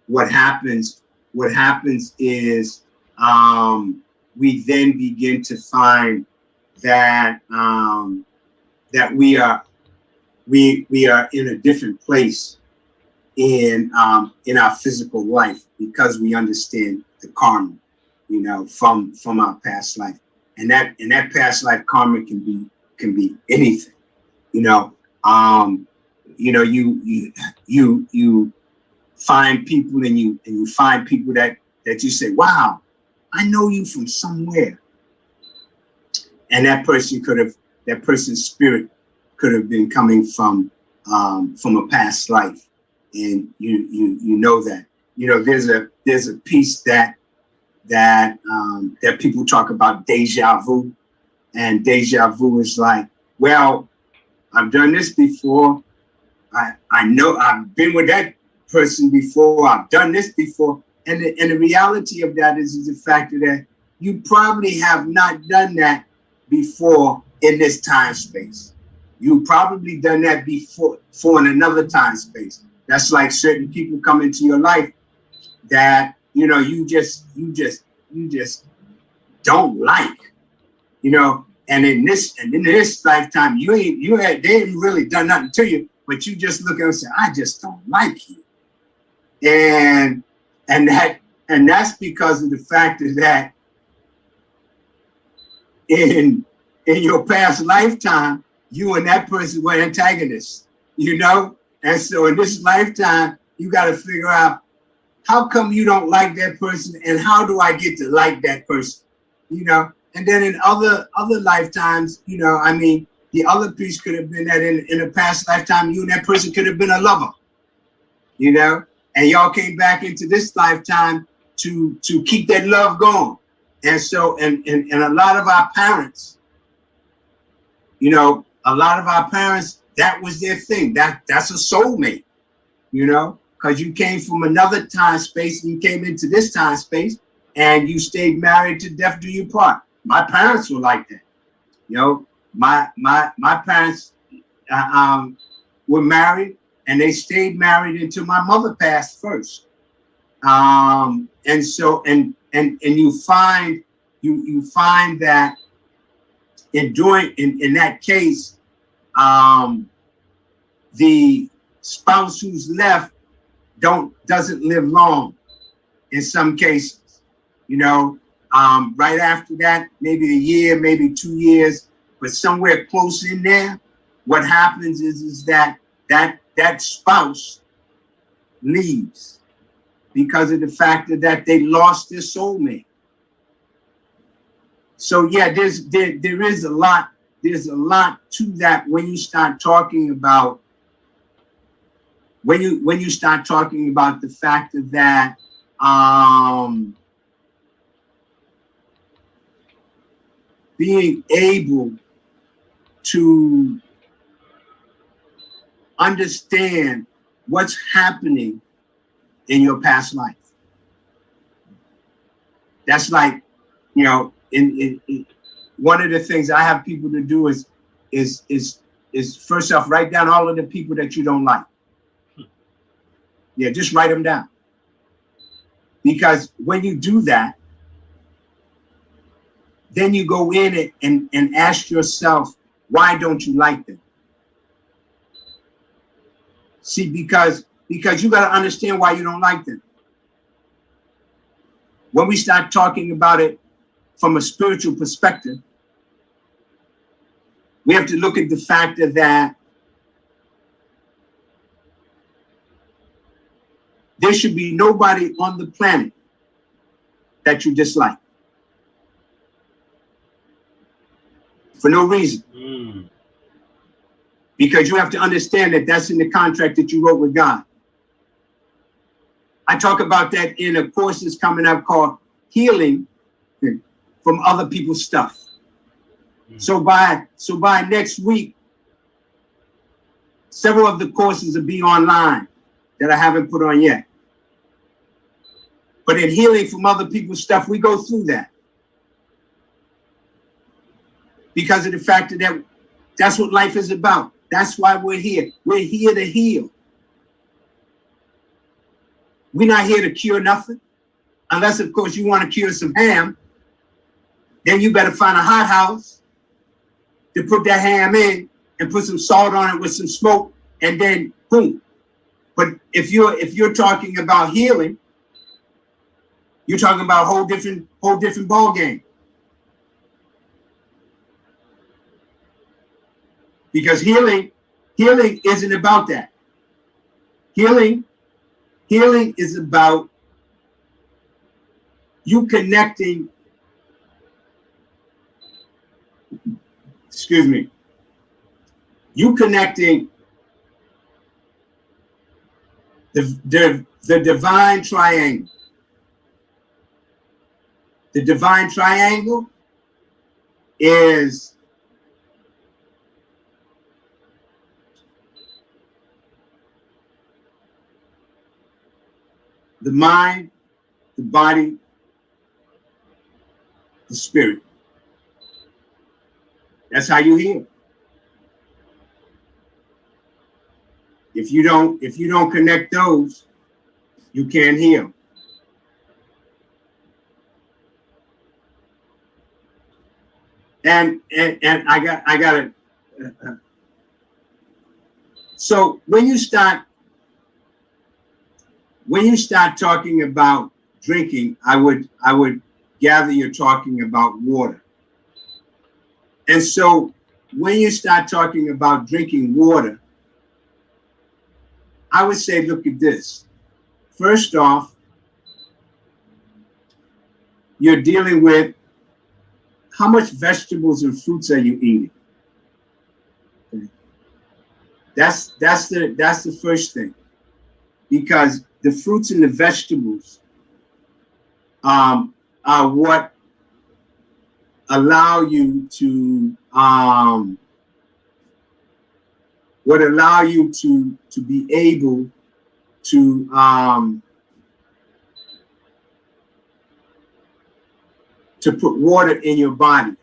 what happens is we then begin to find that that we are in a different place in our physical life, because we understand the karma, from our past life, and that past life karma can be anything, you find people, and you find people that you say, wow, I know you from somewhere, and that person's spirit could have been coming from a past life, and you know that. There's a piece that people talk about, deja vu, and deja vu is like, well, I've done this before. I know I've been with that person before. I've done this before, and the reality of that is the fact that you probably have not done that before in this time space. You probably done that before in another time space. That's like certain people come into your life that you just don't like, and in this lifetime they ain't really done nothing to you, but you just look at them and say, I just don't like you, and that's because of the fact that in your past lifetime, you and that person were antagonists, and so in this lifetime you got to figure out, how come you don't like that person, and how do I get to like that person, and then in other lifetimes, the other piece could have been that in a past lifetime, you and that person could have been a lover, and y'all came back into this lifetime to keep that love going. And so, and a lot of our parents, that was their thing. That's a soulmate, because you came from another time space and you came into this time space and you stayed married to death do you part. My parents were like that. My parents were married, and they stayed married until my mother passed first. And so, and you find that in that case, the spouse who's left doesn't live long in some cases, right after that, maybe a year, maybe 2 years, but somewhere close in there, what happens is that spouse leaves because of the fact that they lost their soulmate. So yeah, there is a lot to that when you start talking about the fact that being able to understand what's happening in your past life. That's like, in one of the things I have people to do is first off, write down all of the people that you don't like. Yeah, just write them down. Because when you do that, then you go in it and ask yourself, why don't you like them? See, because you got to understand why you don't like them. When we start talking about it from a spiritual perspective, we have to look at the fact that there should be nobody on the planet that you dislike for no reason. Because you have to understand that that's in the contract that you wrote with God. I talk about that in a course that's coming up called Healing from Other People's Stuff. So by next week, several of the courses will be online that I haven't put on yet. But in Healing from Other People's Stuff, we go through that. Because of the fact that that's what life is about. That's why we're here. We're here to heal. We're not here to cure nothing. Unless, of course, you want to cure some ham. Then you better find a hot house to put that ham in and put some salt on it with some smoke, and then boom. But if you're talking about healing, you're talking about a whole different ball game. Because healing isn't about that. Healing is about you connecting, you connecting the divine triangle. The divine triangle is the mind, the body, the spirit. That's how you heal. If you don't connect those, you can't heal. And I got it. So when you start talking about drinking, I would gather you're talking about water. And so when you start talking about drinking water, I would say, look at this. First off, you're dealing with how much vegetables and fruits are you eating? Okay. That's the first thing, because the fruits and the vegetables are what allow you to be able to put water in your body.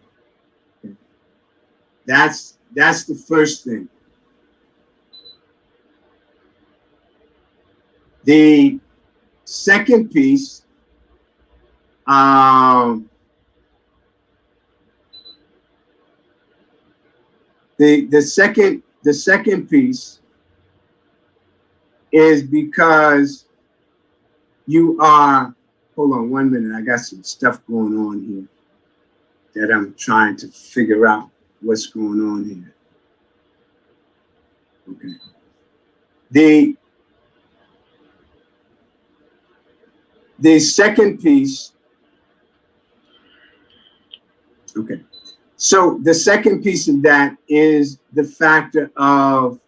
That's the first thing. The second piece, the second piece is because you are, hold on 1 minute, I got some stuff going on here that I'm trying to figure out what's going on here. Okay. The second piece, okay. So the second piece of that is the factor of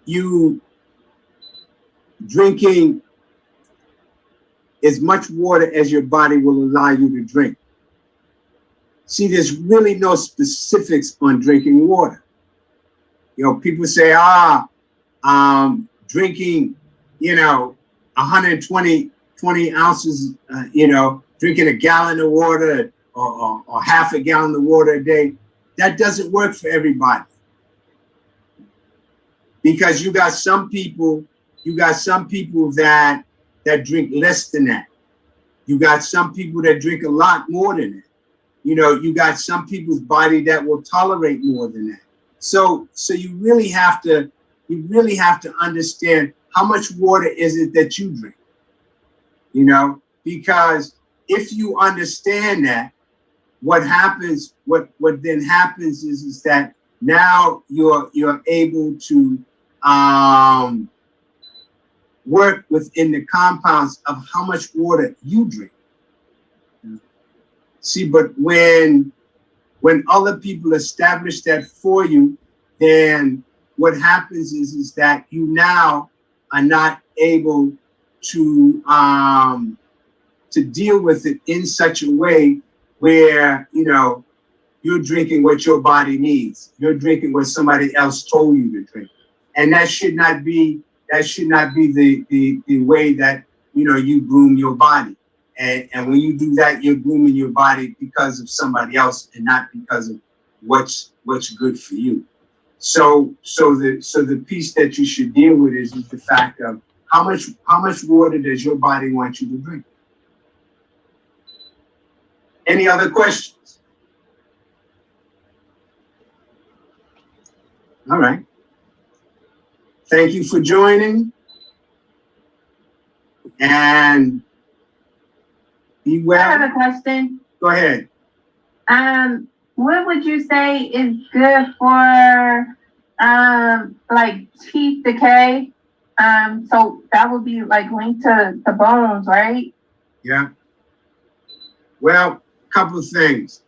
you drinking as much water as your body will allow you to drink. See, there's really no specifics on drinking water. You know, people say, drinking, 120 ounces, drinking a gallon of water or half a gallon of water a day. That doesn't work for everybody. Because you got some people that drink less than that. You got some people that drink a lot more than that. You got some people's body that will tolerate more than that. So you really have to understand how much water is it that you drink. Because if you understand that, what then happens is that now you're able to work within the compounds of how much water you drink. See, but when other people establish that for you, then what happens is that you now are not able to deal with it in such a way where you're drinking what your body needs. You're drinking what somebody else told you to drink, and that should not be the way that you groom your body. And when you do that, you're grooming your body because of somebody else and not because of what's good for you. the piece that you should deal with is the fact of how much water does your body want you to drink? Any other questions? All right. Thank you for joining, and be well. I have a question. Go ahead. What would you say is good for like teeth decay? So that would be like linked to the bones, right? Yeah. Well, couple of things.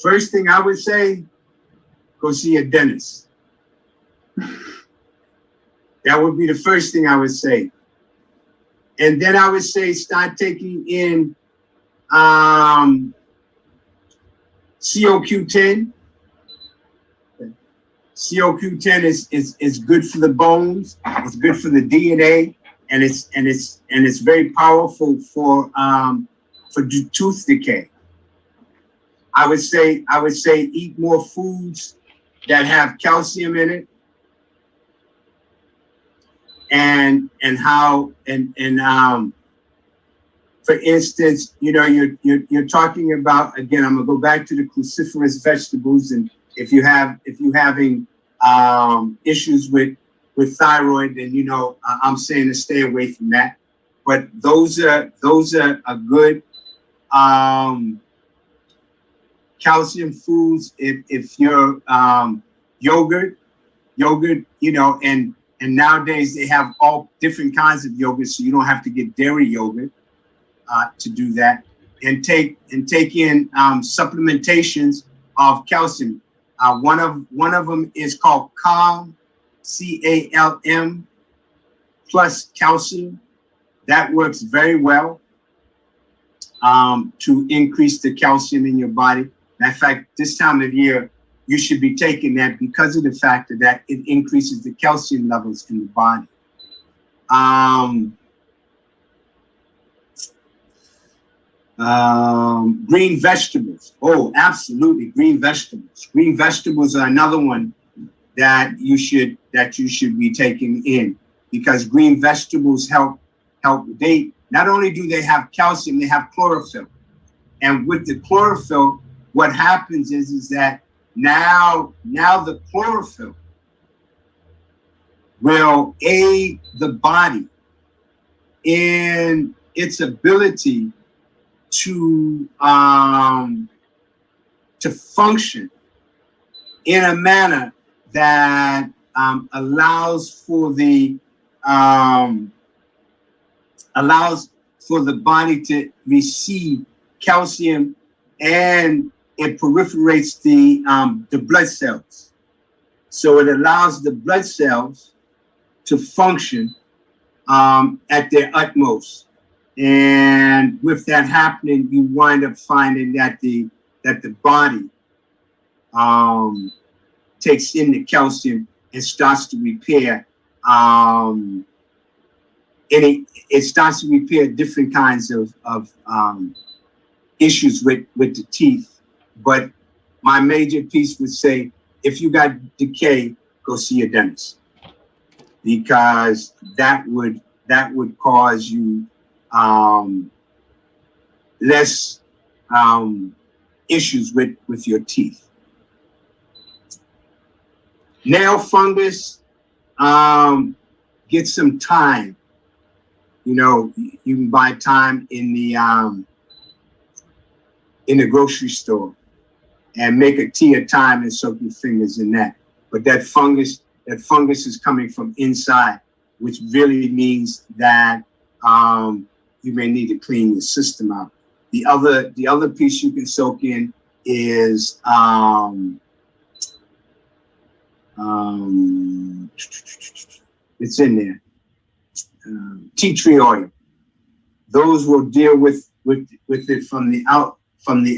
First thing I would say, go see a dentist. That would be the first thing I would say. And then I would say start taking in CoQ10. CoQ10 is good for the bones. It's good for the DNA, and it's very powerful for tooth decay. I would say eat more foods that have calcium in it, and for instance, you know, you're talking about, again, I'm gonna go back to the cruciferous vegetables, and if you're having issues with thyroid, then you know I'm saying to stay away from that. But those are a good calcium foods. If you're yogurt, you know, and nowadays they have all different kinds of yogurt, so you don't have to get dairy yogurt to do that. And take in supplementations of calcium. One of them is called CALM, CALM plus calcium. That works very well to increase the calcium in your body. In fact, this time of year, you should be taking that because of the fact that it increases the calcium levels in the body. Green vegetables. Oh, absolutely, green vegetables. Green vegetables are another one that you should be taking in, because green vegetables help. They not only do they have calcium, they have chlorophyll. And with the chlorophyll, what happens is that now the chlorophyll will aid the body in its ability to function in a manner that allows for the body to receive calcium, and it proliferates the blood cells. So it allows the blood cells to function at their utmost. And with that happening, you wind up finding that the body takes in the calcium and starts to repair. It starts to repair different kinds of issues with the teeth. But my major piece would say, if you got decay, go see a dentist, because that would cause you less issues with your teeth. Nail fungus, get some thyme. You know, you can buy thyme in the grocery store, and make a tea of thyme and soak your fingers in that. But that fungus is coming from inside, which really means that you may need to clean your system out. The other piece you can soak in is it's in there. Tea tree oil. Those will deal with it from the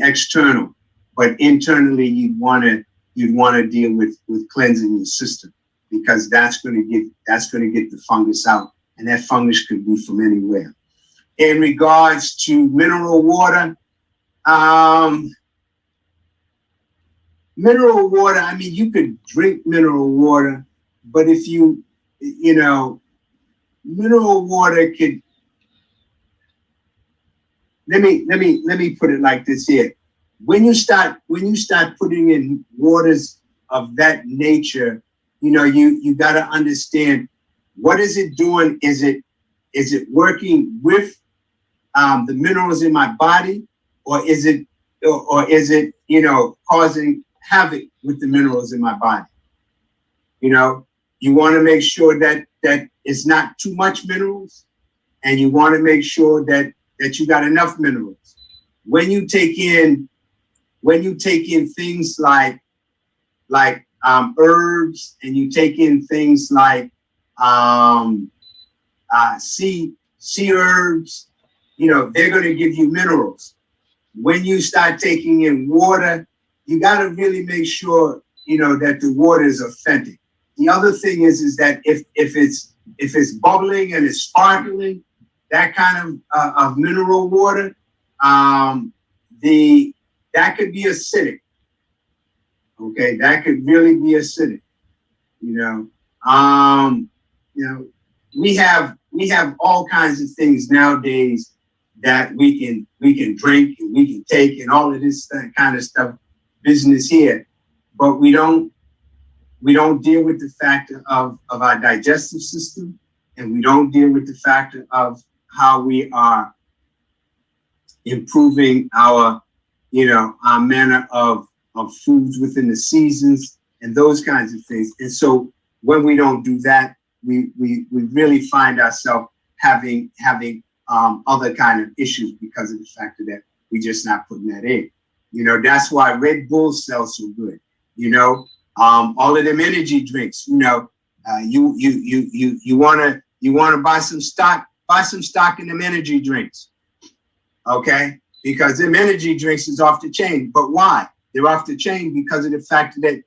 external, but internally you'd want to deal with cleansing your system, because that's going to get the fungus out, and that fungus could be from anywhere. In regards to mineral water, mineral water, I mean, you could drink mineral water, but if you know, mineral water could, let me put it like this here. When you start putting in waters of that nature, you know, you got to understand, what is it doing? Is it working with the minerals in my body, or is it you know, causing havoc with the minerals in my body? You know, you want to make sure that it's not too much minerals, and you want to make sure that you got enough minerals. When you take in things like herbs, and you take in things like sea herbs, you know, they're going to give you minerals. When you start taking in water, you got to really make sure, you know, that the water is authentic. The other thing is that if it's bubbling and it's sparkling, that kind of mineral water, that could be acidic. Okay, that could really be acidic. You know, we have all kinds of things nowadays that we can drink and we can take, and all of this kind of stuff, business here, but we don't deal with the factor of our digestive system, and we don't deal with the factor of how we are improving our, you know, our manner of foods within the seasons and those kinds of things. And so when we don't do that, we really find ourselves having other kind of issues because of the fact that we're just not putting that in. You know, that's why Red Bull sells so good. You know, all of them energy drinks. You know, you wanna buy some stock in them energy drinks, okay? Because them energy drinks is off the chain. But why? They're off the chain because of the fact that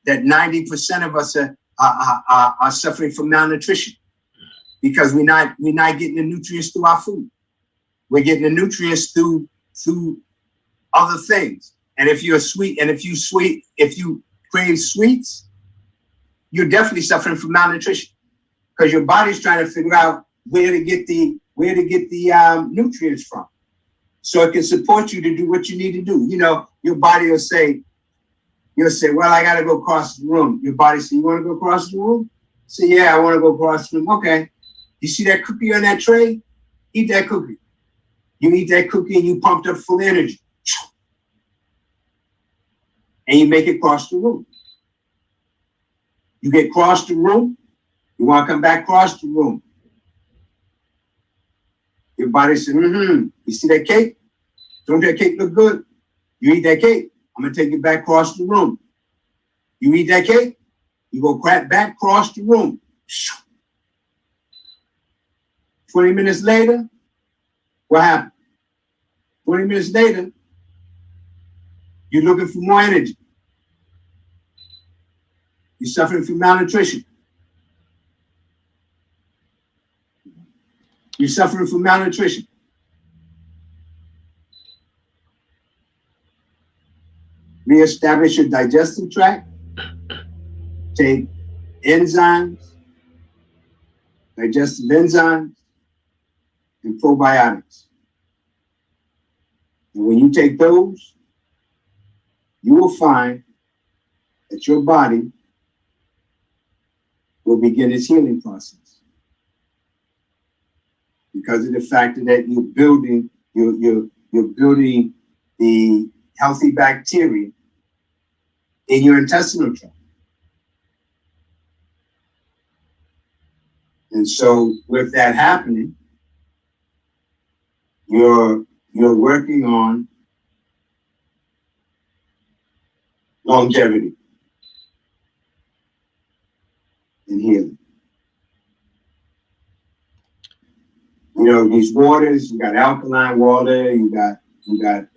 90% of us are suffering from malnutrition, because we're not getting the nutrients through our food. We're getting the nutrients through other things. And if you crave sweets, you're definitely suffering from malnutrition, because your body's trying to figure out where to get the nutrients from, so it can support you to do what you need to do. You know, your body will say, well, I got to go across the room. Your body say, you want to go across the room? Say, yeah, I want to go across the room. Okay. You see that cookie on that tray? Eat that cookie. You eat that cookie and you pumped up full energy. And you make it cross the room. You get across the room, you want to come back across the room. Your body says, you see that cake? Don't that cake look good? You eat that cake, I'm going to take you back across the room. You eat that cake, you go back across the room. 20 minutes later, what happened? 20 minutes later, you're looking for more energy. You're suffering from malnutrition. You're suffering from malnutrition. Reestablish your digestive tract. Take enzymes, digestive enzymes, and probiotics. And when you take those, you will find that your body will begin its healing process, because of the fact that you're building the healthy bacteria in your intestinal tract. And so with that happening, you're working on longevity and healing. You know, these waters, you got alkaline water, you got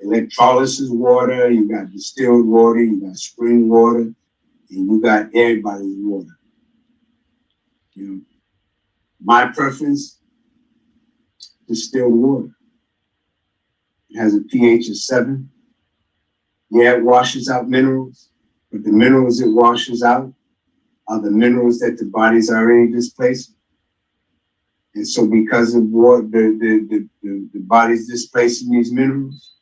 electrolysis water, you got distilled water, you got spring water, and you got everybody's water. You know, my preference, distilled water. It has a pH of 7. Yeah, it washes out minerals, But the minerals it washes out are the minerals that the body's already displacing. And so because of what the body's displacing these minerals,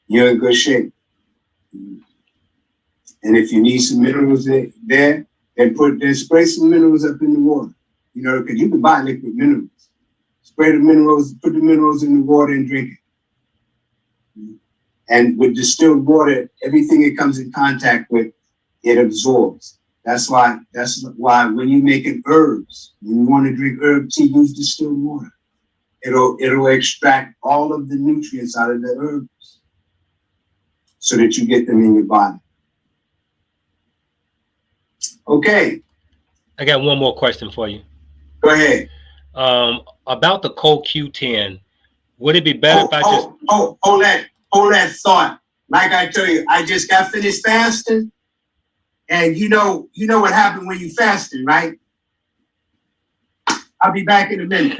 you're in good shape. And if you need some minerals there, then spray some minerals up in the water. You know, because you can buy liquid minerals. Spray the minerals, put the minerals in the water and drink it. And with distilled water, everything it comes in contact with, it absorbs. That's why when you're making herbs, when you want to drink herb tea, use distilled water. It'll extract all of the nutrients out of the herbs so that you get them in your body. Okay. I got one more question for you. Go ahead. About the CoQ10, would it be better if I just hold that thought? Like I tell you, I just got finished fasting, and you know what happened when you fasting, right? I'll be back in a minute.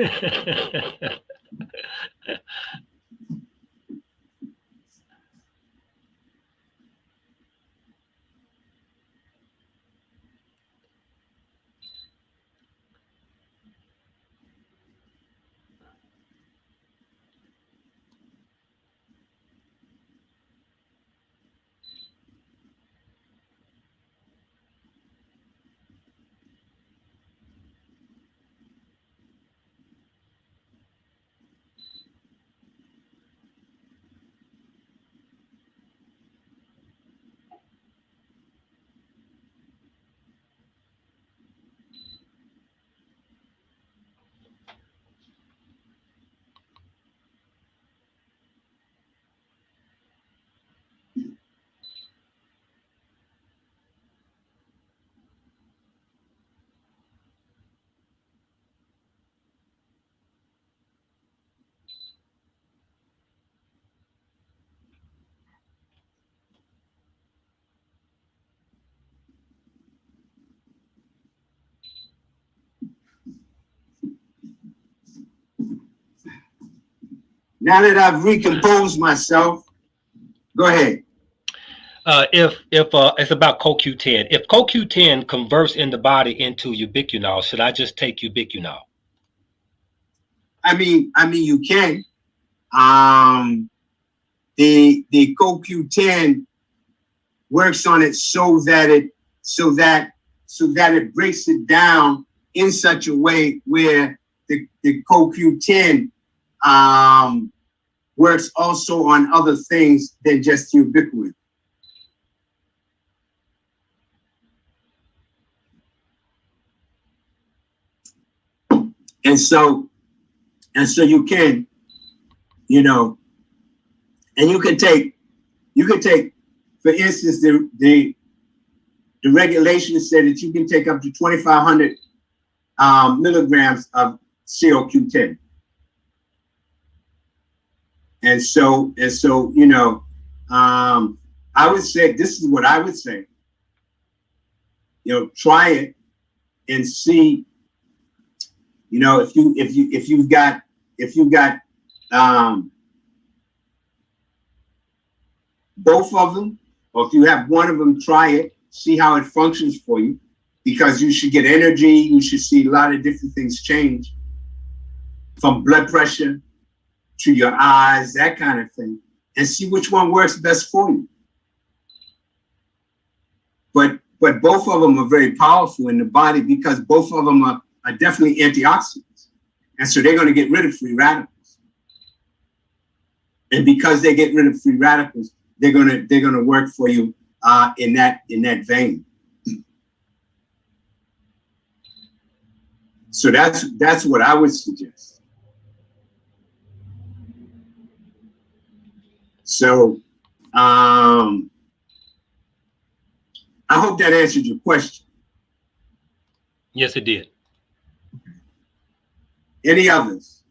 Now that I've recomposed myself, go ahead. If it's about CoQ10, if CoQ10 converts in the body into ubiquinol, should I just take ubiquinol? I mean, you can. The CoQ10 works on it so that it breaks it down in such a way where the CoQ10 works also on other things than just ubiquin. And so you can, and you can take, for instance, the regulation said that you can take up to 2,500 milligrams of CoQ10. And so, I would say, this is what I would say, try it and see, if you've got both of them, or if you have one of them, try it, see how it functions for you, because you should get energy. You should see a lot of different things change, from blood pressure to your eyes, that kind of thing, and see which one works best for you. But both of them are very powerful in the body, because both of them are definitely antioxidants. And so they're going to get rid of free radicals. And because they get rid of free radicals, they're going to work for you in that vein. So that's what I would suggest. So I hope that answered your question. Yes, it did. Any others?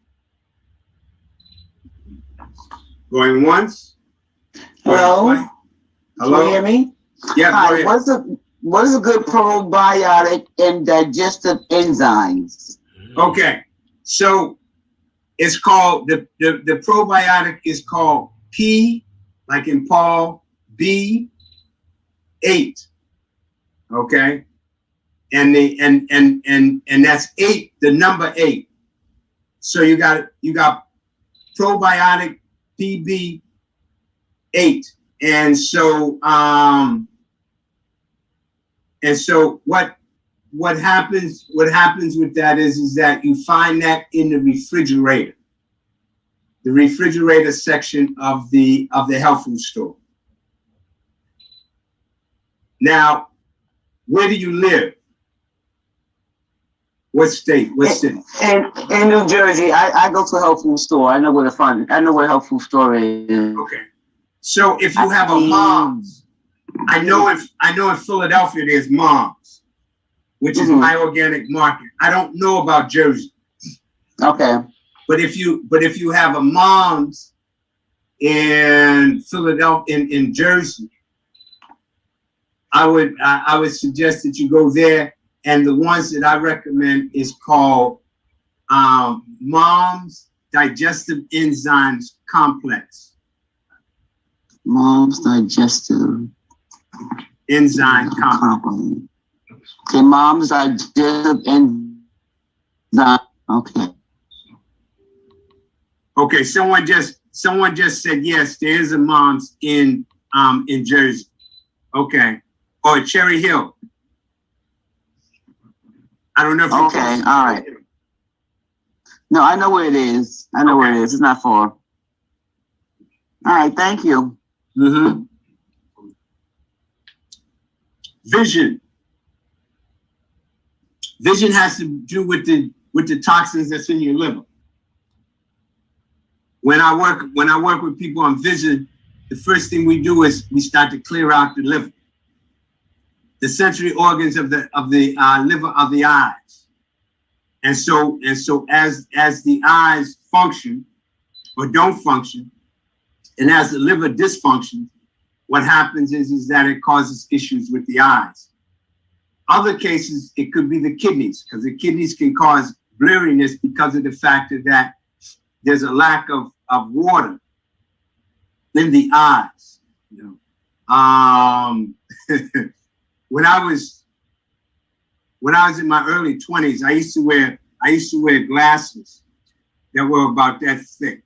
Going once? Hello? Hello? Can you hear me? Yeah. Hi, what is a good probiotic in digestive enzymes? Okay. So it's called, the probiotic is called P, like in Paul, B8. Okay, and that's 8, the number 8. So you got probiotic PB8, and so what happens with that is that you find that in the refrigerator section of the health food store. Now, where do you live? What state? What city? In New Jersey. I go to a health food store. I know where a health food store is. Okay. So if you have a Mom's, I know in Philadelphia there's Mom's, which is my organic market. I don't know about Jersey. Okay. But if you have a Mom's in Philadelphia, in Jersey, I would suggest that you go there. And the ones that I recommend is called Mom's Digestive Enzymes Complex. Mom's Digestive Enzyme Complex. Okay, Mom's Digestive Enzyme. Okay. Okay, someone just said yes, there is a Mom's in Jersey. Okay. Or Cherry Hill. I don't know if okay, all right. No, I know where it is. I know where it is. It's not far. All right, thank you. Mm-hmm. Vision. Vision has to do with the toxins that's in your liver. When I work with people on vision, the first thing we do is we start to clear out the liver, the sensory organs of the liver of the eyes, and so as the eyes function or don't function, and as the liver dysfunctions, what happens is that it causes issues with the eyes. Other cases, it could be the kidneys, because the kidneys can cause blurriness because of the fact that there's a lack of water in the eyes. You know, when I was in my early 20s, I used to wear glasses that were about that thick.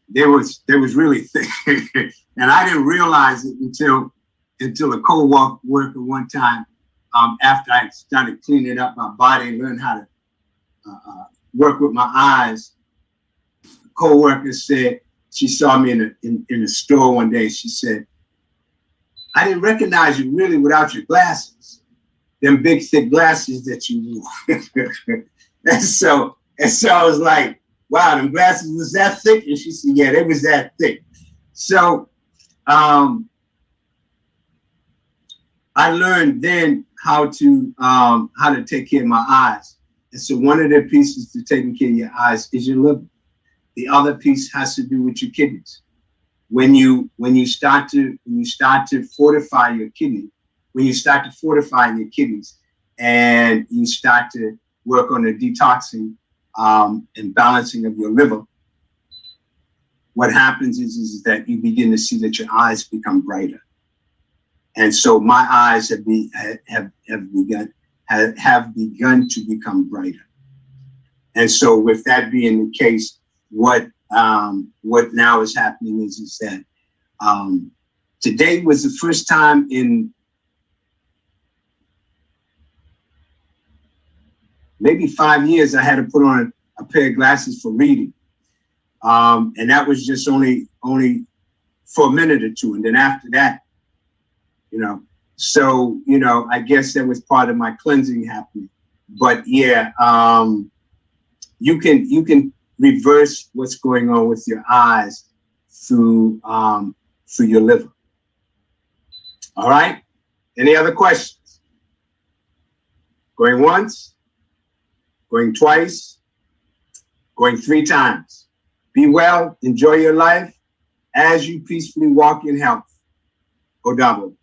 They was really thick, and I didn't realize it until a co-worker one time, after I started cleaning up my body and learned how to work with my eyes. A co-worker said, she saw me in a store one day. She said, "I didn't recognize you really without your glasses, them big thick glasses that you wore." and so I was like, "Wow, them glasses was that thick?" And she said, "Yeah, they was that thick." So I learned then how to take care of my eyes. And so one of the pieces to taking care of your eyes is your liver. The other piece has to do with your kidneys. When you start to fortify your kidney, when you start to fortify your kidneys, and you start to work on the detoxing and balancing of your liver, what happens is that you begin to see that your eyes become brighter. And so my eyes have begun to become brighter. And so with that being the case, what now is happening is that today was the first time in maybe 5 years I had to put on a pair of glasses for reading. And that was just only for a minute or two. And then after that, so, I guess that was part of my cleansing happening. But yeah, you can reverse what's going on with your eyes through your liver. All right. Any other questions? Going once, going twice, going 3 times. Be well, enjoy your life as you peacefully walk in health. Odabo.